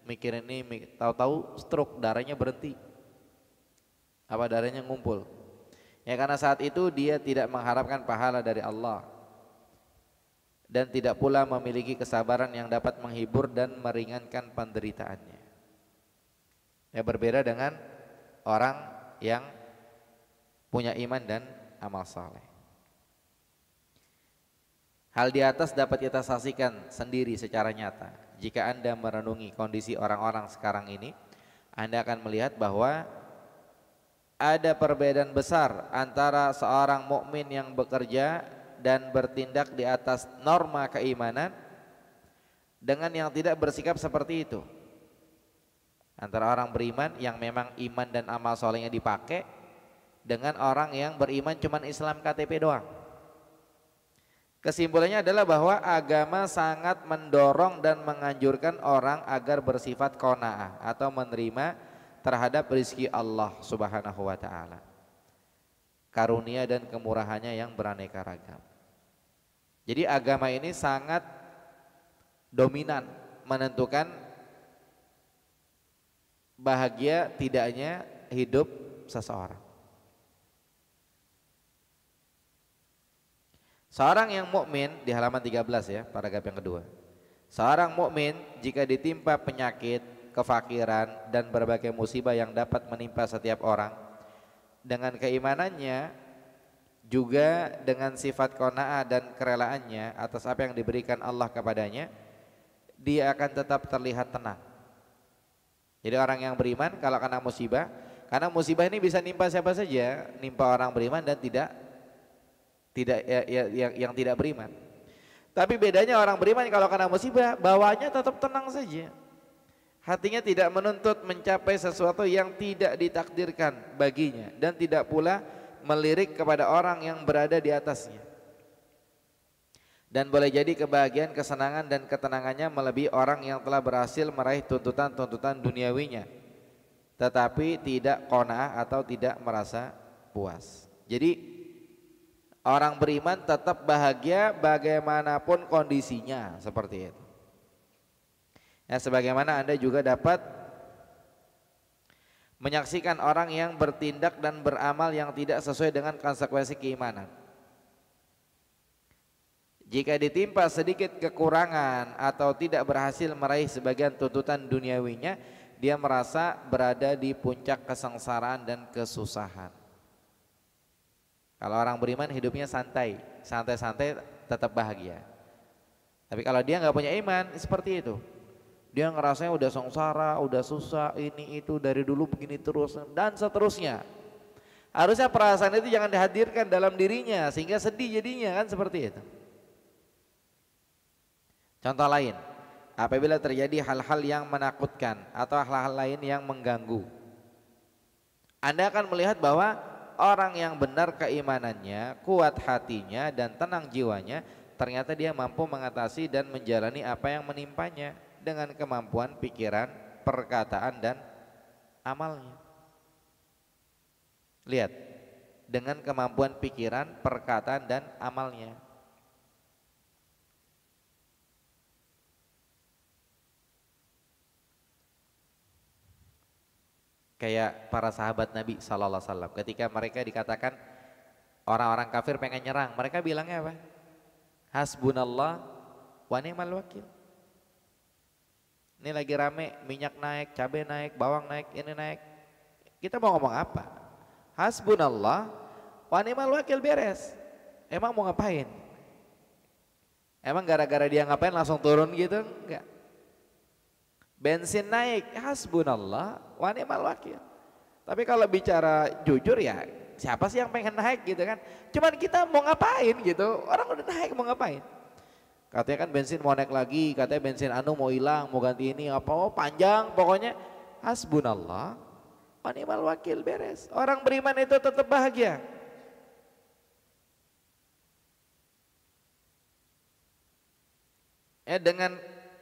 mikirin ini, tahu-tahu stroke, darahnya berhenti. Apa darahnya ngumpul. Ya karena saat itu dia tidak mengharapkan pahala dari Allah dan tidak pula memiliki kesabaran yang dapat menghibur dan meringankan penderitaannya. Ya berbeda dengan orang yang punya iman dan amal saleh. Hal di atas dapat kita saksikan sendiri secara nyata. Jika Anda merenungi kondisi orang-orang sekarang ini, Anda akan melihat bahwa ada perbedaan besar antara seorang mukmin yang bekerja dan bertindak di atas norma keimanan dengan yang tidak bersikap seperti itu. Antara orang beriman yang memang iman dan amal solehnya dipakai dengan orang yang beriman cuman Islam KTP doang. Kesimpulannya adalah bahwa agama sangat mendorong dan menganjurkan orang agar bersifat qanaah atau menerima terhadap rezeki Allah Subhanahu wa taala. Karunia dan kemurahannya yang beraneka ragam. Jadi agama ini sangat dominan menentukan bahagia tidaknya hidup seseorang. Seorang yang mukmin di halaman 13 ya, paragraf yang kedua. Seorang mukmin jika ditimpa penyakit, kefakiran dan berbagai musibah yang dapat menimpa setiap orang, dengan keimanannya juga dengan sifat qanaah dan kerelaannya atas apa yang diberikan Allah kepadanya, dia akan tetap terlihat tenang. Jadi orang yang beriman kalau kena musibah, karena musibah ini bisa nimpa siapa saja, nimpa orang beriman dan yang tidak beriman. Tapi bedanya orang beriman kalau kena musibah bawaannya tetap tenang saja. Hatinya tidak menuntut mencapai sesuatu yang tidak ditakdirkan baginya dan tidak pula melirik kepada orang yang berada di atasnya. Dan boleh jadi kebahagiaan, kesenangan dan ketenangannya melebihi orang yang telah berhasil meraih tuntutan-tuntutan duniawinya, tetapi tidak qanaah atau tidak merasa puas. Jadi orang beriman tetap bahagia bagaimanapun kondisinya, seperti itu. Ya, sebagaimana Anda juga dapat menyaksikan orang yang bertindak dan beramal yang tidak sesuai dengan konsekuensi keimanan. Jika ditimpa sedikit kekurangan atau tidak berhasil meraih sebagian tuntutan duniawinya, dia merasa berada di puncak kesengsaraan dan kesusahan. Kalau orang beriman hidupnya santai, santai-santai tetap bahagia. Tapi kalau dia nggak punya iman, seperti itu. Dia ngerasanya udah sengsara, udah susah, ini itu dari dulu begini terus dan seterusnya. Harusnya perasaan itu jangan dihadirkan dalam dirinya sehingga sedih jadinya, kan seperti itu. Contoh lain, apabila terjadi hal-hal yang menakutkan atau hal-hal lain yang mengganggu, Anda akan melihat bahwa orang yang benar keimanannya, kuat hatinya dan tenang jiwanya, ternyata dia mampu mengatasi dan menjalani apa yang menimpanya dengan kemampuan pikiran, perkataan dan amalnya. Lihat, dengan kemampuan pikiran, perkataan dan amalnya. Kayak para sahabat Nabi sallallahu alaihi wasallam, ketika mereka dikatakan orang-orang kafir pengen nyerang, mereka bilangnya apa? Hasbunallah wa ni'mal wakil. Ini lagi rame, minyak naik, cabai naik, bawang naik, ini naik. Kita mau ngomong apa? Hasbunallah wa ni'mal wakil, beres. Emang mau ngapain? Emang gara-gara dia ngapain langsung turun gitu? Enggak. Bensin naik, hasbunallah wa ni'mal wakil. Tapi kalau bicara jujur ya, siapa sih yang pengen naik gitu kan? Cuman kita mau ngapain gitu? Orang udah naik mau ngapain? Katanya kan bensin mau naik lagi, katanya bensin anu mau hilang, mau ganti ini apa, oh panjang pokoknya. Hasbunallah wa ni'mal wakil, beres. Orang beriman itu tetap bahagia.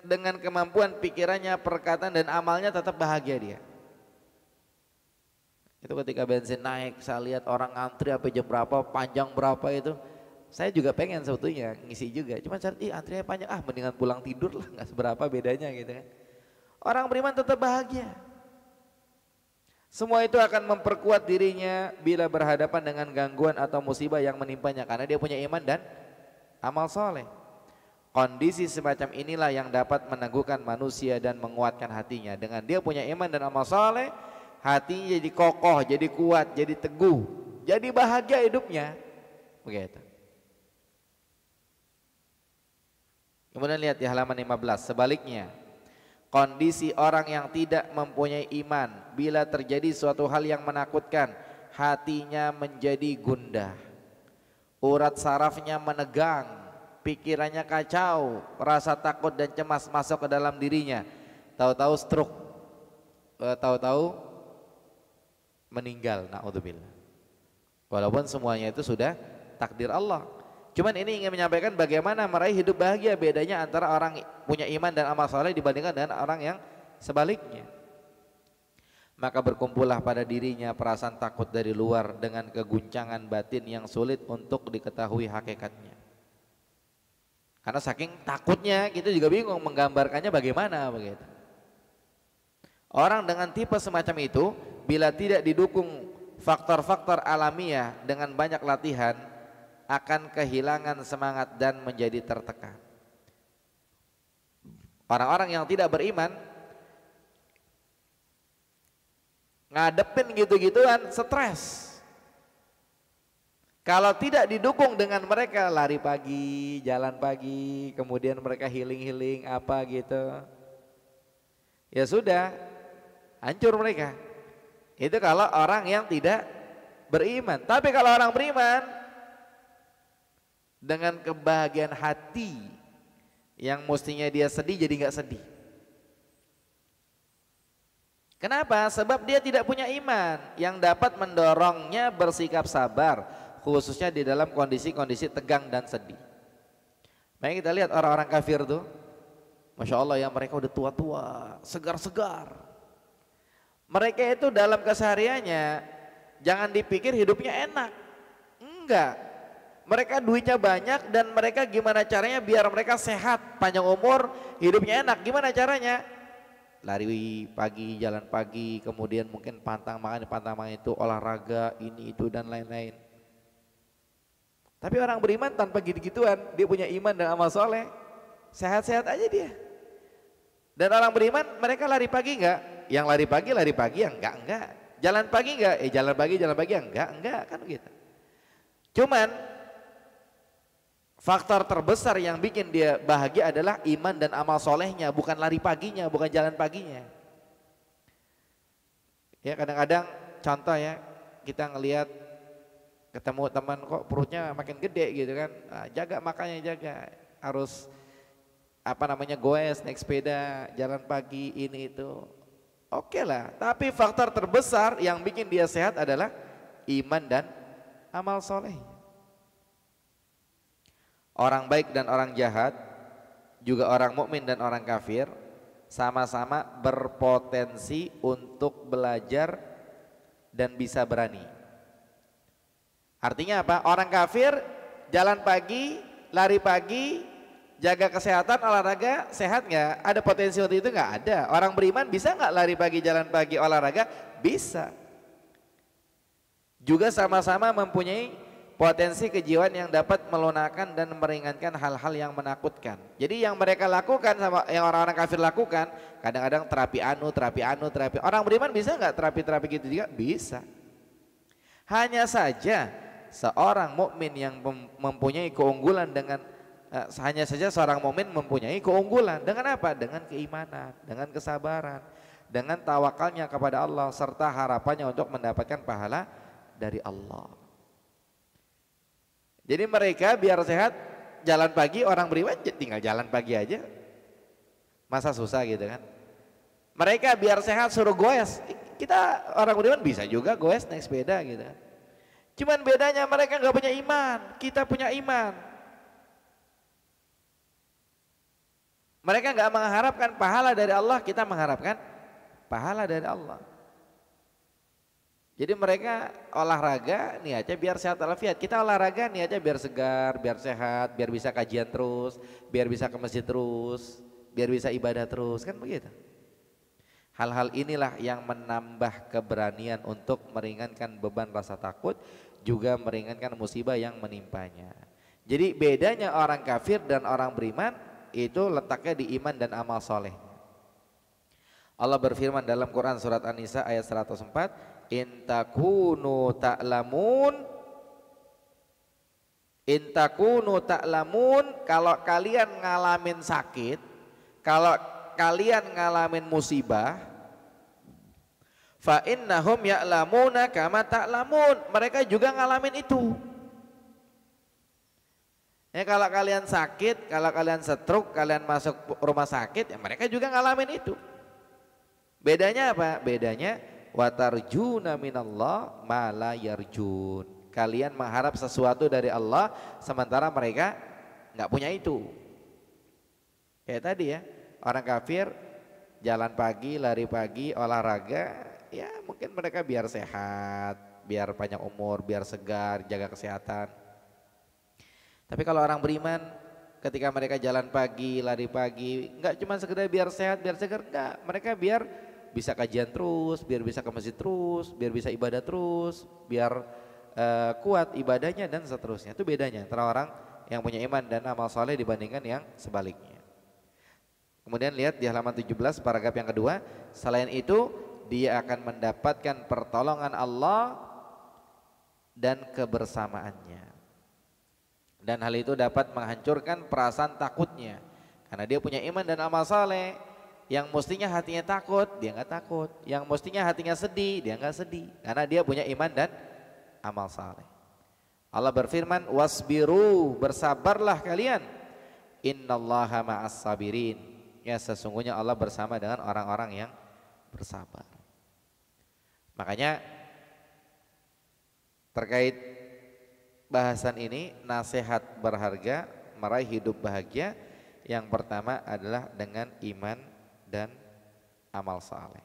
Dengan kemampuan pikirannya, perkataan dan amalnya tetap bahagia dia. Itu ketika bensin naik, saya lihat orang ngantri sampai jam berapa, panjang berapa itu. Saya juga pengen sebetulnya ngisi juga, cuma cari antrinya panjang, mendingan pulang tidur lah, nggak seberapa bedanya gitu kan. Orang beriman tetap bahagia. Semua itu akan memperkuat dirinya bila berhadapan dengan gangguan atau musibah yang menimpanya, karena dia punya iman dan amal soleh. Kondisi semacam inilah yang dapat meneguhkan manusia dan menguatkan hatinya. Dengan dia punya iman dan amal soleh, hatinya jadi kokoh, jadi kuat, jadi teguh, jadi bahagia hidupnya. Begitu. Kemudian lihat di halaman 15, sebaliknya kondisi orang yang tidak mempunyai iman, bila terjadi suatu hal yang menakutkan, hatinya menjadi gundah, urat sarafnya menegang, pikirannya kacau, rasa takut dan cemas masuk ke dalam dirinya, tahu-tahu stroke, tahu-tahu meninggal, naudzubillah. Walaupun semuanya itu sudah takdir Allah. Cuman ini ingin menyampaikan bagaimana meraih hidup bahagia, bedanya antara orang punya iman dan amal soleh dibandingkan dengan orang yang sebaliknya. Maka berkumpullah pada dirinya perasaan takut dari luar dengan keguncangan batin yang sulit untuk diketahui hakikatnya. Karena saking takutnya kita juga bingung menggambarkannya bagaimana begitu. Orang dengan tipe semacam itu bila tidak didukung faktor-faktor alamiah dengan banyak latihan, akan kehilangan semangat dan menjadi tertekan. Orang-orang yang tidak beriman ngadepin gitu-gituan stres. Kalau tidak didukung dengan mereka lari pagi, jalan pagi, kemudian mereka healing-healing apa gitu, ya sudah hancur mereka. Itu kalau orang yang tidak beriman. Tapi kalau orang beriman dengan kebahagiaan hati, yang mestinya dia sedih jadi nggak sedih. Kenapa? Sebab dia tidak punya iman yang dapat mendorongnya bersikap sabar, khususnya di dalam kondisi-kondisi tegang dan sedih. Makanya kita lihat orang-orang kafir tuh, Masya Allah ya, mereka udah tua-tua, segar-segar. Mereka itu dalam kesehariannya jangan dipikir hidupnya enak, enggak. Mereka duitnya banyak dan mereka gimana caranya biar mereka sehat, panjang umur, hidupnya enak. Gimana caranya? Lari pagi, jalan pagi, kemudian mungkin pantang makan itu, olahraga, ini itu dan lain-lain. Tapi orang beriman tanpa gitu-gituan, dia punya iman dan amal soleh, sehat-sehat aja dia. Dan orang beriman mereka lari pagi enggak? Yang lari pagi yang enggak. Jalan pagi enggak? Jalan pagi enggak, kan gitu. Cuman faktor terbesar yang bikin dia bahagia adalah iman dan amal solehnya, bukan lari paginya, bukan jalan paginya. Ya kadang-kadang contoh ya, kita ngelihat ketemu teman kok perutnya makin gede gitu kan, nah, jaga makanya jaga, harus goes, naik sepeda, jalan pagi, ini itu. Oke lah, tapi faktor terbesar yang bikin dia sehat adalah iman dan amal soleh. Orang baik dan orang jahat, juga orang mukmin dan orang kafir, sama-sama berpotensi untuk belajar dan bisa berani. Artinya apa? Orang kafir jalan pagi, lari pagi, jaga kesehatan, olahraga, sehat nggak? Ada potensi untuk itu nggak? Ada. Orang beriman bisa nggak lari pagi, jalan pagi, olahraga? Bisa. Juga sama-sama mempunyai potensi kejiwaan yang dapat melunakkan dan meringankan hal-hal yang menakutkan. Jadi yang mereka lakukan sama yang orang-orang kafir lakukan, kadang-kadang terapi. Orang beriman bisa nggak terapi gitu juga? Bisa. Hanya saja seorang mukmin yang mempunyai keunggulan seorang mukmin mempunyai keunggulan dengan apa? Dengan keimanan, dengan kesabaran, dengan tawakalnya kepada Allah serta harapannya untuk mendapatkan pahala dari Allah. Jadi mereka biar sehat jalan pagi, orang beriman tinggal jalan pagi aja. Masa susah gitu kan? Mereka biar sehat suruh goes. Kita orang beriman bisa juga goes naik sepeda gitu kan. Cuman bedanya mereka nggak punya iman, kita punya iman. Mereka nggak mengharapkan pahala dari Allah, kita mengharapkan pahala dari Allah. Jadi mereka olahraga niatnya biar sehat walafiat, kita olahraga niatnya biar segar, biar sehat, biar bisa kajian terus, biar bisa ke masjid terus, biar bisa ibadah terus, kan begitu. Hal-hal inilah yang menambah keberanian untuk meringankan beban rasa takut, juga meringankan musibah yang menimpanya. Jadi bedanya orang kafir dan orang beriman itu letaknya di iman dan amal soleh. Allah berfirman dalam Quran surat An-Nisa ayat 104, In takunu ta'lamun, kalau kalian ngalamin sakit, kalau kalian ngalamin musibah, fa innahum ya'lamuna kama ta'lamun, mereka juga ngalamin itu. Ya kalau kalian sakit, kalau kalian stroke, kalian masuk rumah sakit, ya mereka juga ngalamin itu. Bedanya apa? Bedanya watarjuna minallah ma la yarjun. Kalian mengharap sesuatu dari Allah sementara mereka nggak punya itu. Kayak tadi ya, orang kafir jalan pagi, lari pagi, olahraga, ya mungkin mereka biar sehat, biar panjang umur, biar segar, jaga kesehatan. Tapi kalau orang beriman ketika mereka jalan pagi, lari pagi, nggak cuma sekedar biar sehat, biar segar, enggak, mereka biar bisa kajian terus, biar bisa ke masjid terus, biar bisa ibadah terus, biar kuat ibadahnya dan seterusnya. Itu bedanya antara orang yang punya iman dan amal soleh dibandingkan yang sebaliknya. Kemudian lihat di halaman 17 paragraf yang kedua, selain itu dia akan mendapatkan pertolongan Allah dan kebersamaannya. Dan hal itu dapat menghancurkan perasaan takutnya karena dia punya iman dan amal soleh. Yang mestinya hatinya takut, dia nggak takut. Yang mestinya hatinya sedih, dia nggak sedih karena dia punya iman dan amal saleh. Allah berfirman, wasbiru, bersabarlah kalian. Innallaha ma'as sabirin. Ya sesungguhnya Allah bersama dengan orang-orang yang bersabar. Makanya terkait bahasan ini, nasihat berharga meraih hidup bahagia. Yang pertama adalah dengan iman dan amal saleh.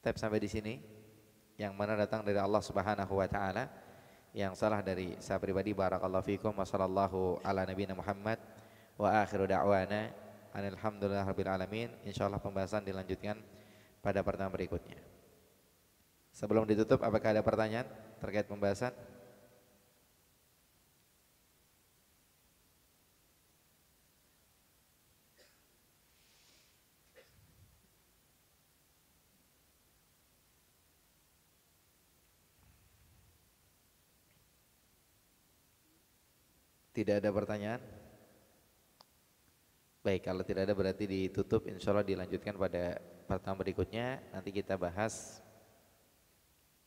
Tapi sampai di sini yang mana datang dari Allah Subhanahu wa taala, yang salah dari saya pribadi. Barakallahu fikum wa sallallahu ala nabiyina Muhammad wa akhiru da'wana alhamdulillahirabbil alamin. Insyaallah pembahasan dilanjutkan pada pertemuan berikutnya. Sebelum ditutup, apakah ada pertanyaan terkait pembahasan? Tidak ada pertanyaan? Baik, kalau tidak ada berarti ditutup, insya Allah dilanjutkan pada pertemuan berikutnya. Nanti kita bahas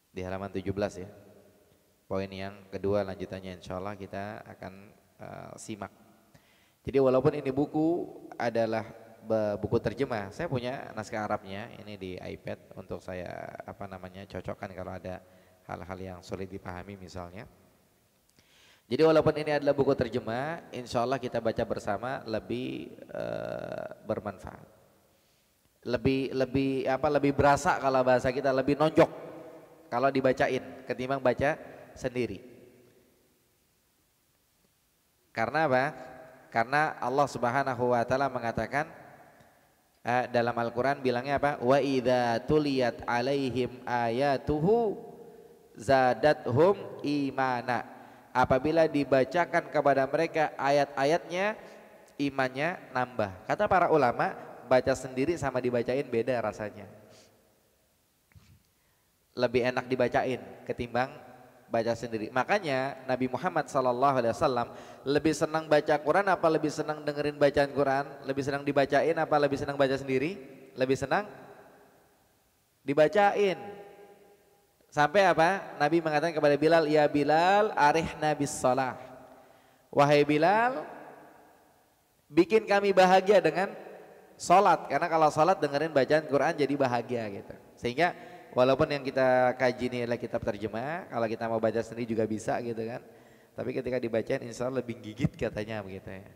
di halaman 17 ya. Poin yang kedua lanjutannya insya Allah kita akan simak. Jadi walaupun ini buku adalah buku terjemah, saya punya naskah Arabnya ini di iPad untuk saya cocokkan kalau ada hal-hal yang sulit dipahami misalnya. Jadi walaupun ini adalah buku terjemah, insya Allah kita baca bersama lebih bermanfaat, lebih berasa kalau bahasa kita, lebih nonjok kalau dibacain ketimbang baca sendiri. Karena apa? Karena Allah Subhanahu wa taala mengatakan dalam Al-Qur'an bilangnya apa? Wa idza tuliyat alaihim ayatuhu zadathum imana. Apabila dibacakan kepada mereka ayat-ayatnya, imannya nambah. Kata para ulama, baca sendiri sama dibacain beda rasanya. Lebih enak dibacain ketimbang baca sendiri. Makanya Nabi Muhammad SAW lebih senang baca Quran apa lebih senang dengerin bacaan Quran? Lebih senang dibacain apa lebih senang baca sendiri? Lebih senang dibacain. Sampai apa? Nabi mengatakan kepada Bilal, ya Bilal arihna bis shalah. Wahai Bilal, bikin kami bahagia dengan salat. Karena kalau salat dengerin bacaan Quran jadi bahagia gitu. Sehingga walaupun yang kita kaji ini adalah kitab terjemah, kalau kita mau baca sendiri juga bisa gitu kan. Tapi ketika dibacain insya Allah lebih gigit katanya begitu ya.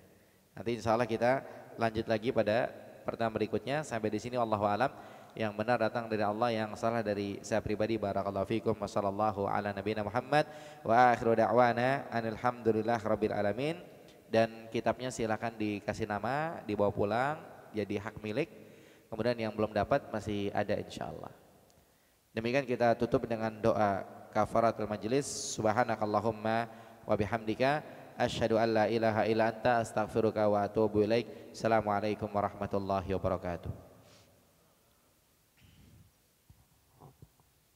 Nanti insya Allah kita lanjut lagi pada pertemuan berikutnya. Sampai di sini wallahu alam. Yang benar datang dari Allah, yang salah dari saya pribadi. Barakallahu fikum wa sallallahu ala nabiyina Muhammad wa akhiru da'wana alhamdulillah rabbil alamin. Dan kitabnya silakan dikasih nama, dibawa pulang jadi hak milik. Kemudian yang belum dapat masih ada insyaallah. Demikian kita tutup dengan doa kafaratul majlis. Subhanakallahumma wa bihamdika asyhadu an la ilaha illa anta astaghfiruka wa atubu ilaik. Assalamualaikum warahmatullahi wabarakatuh.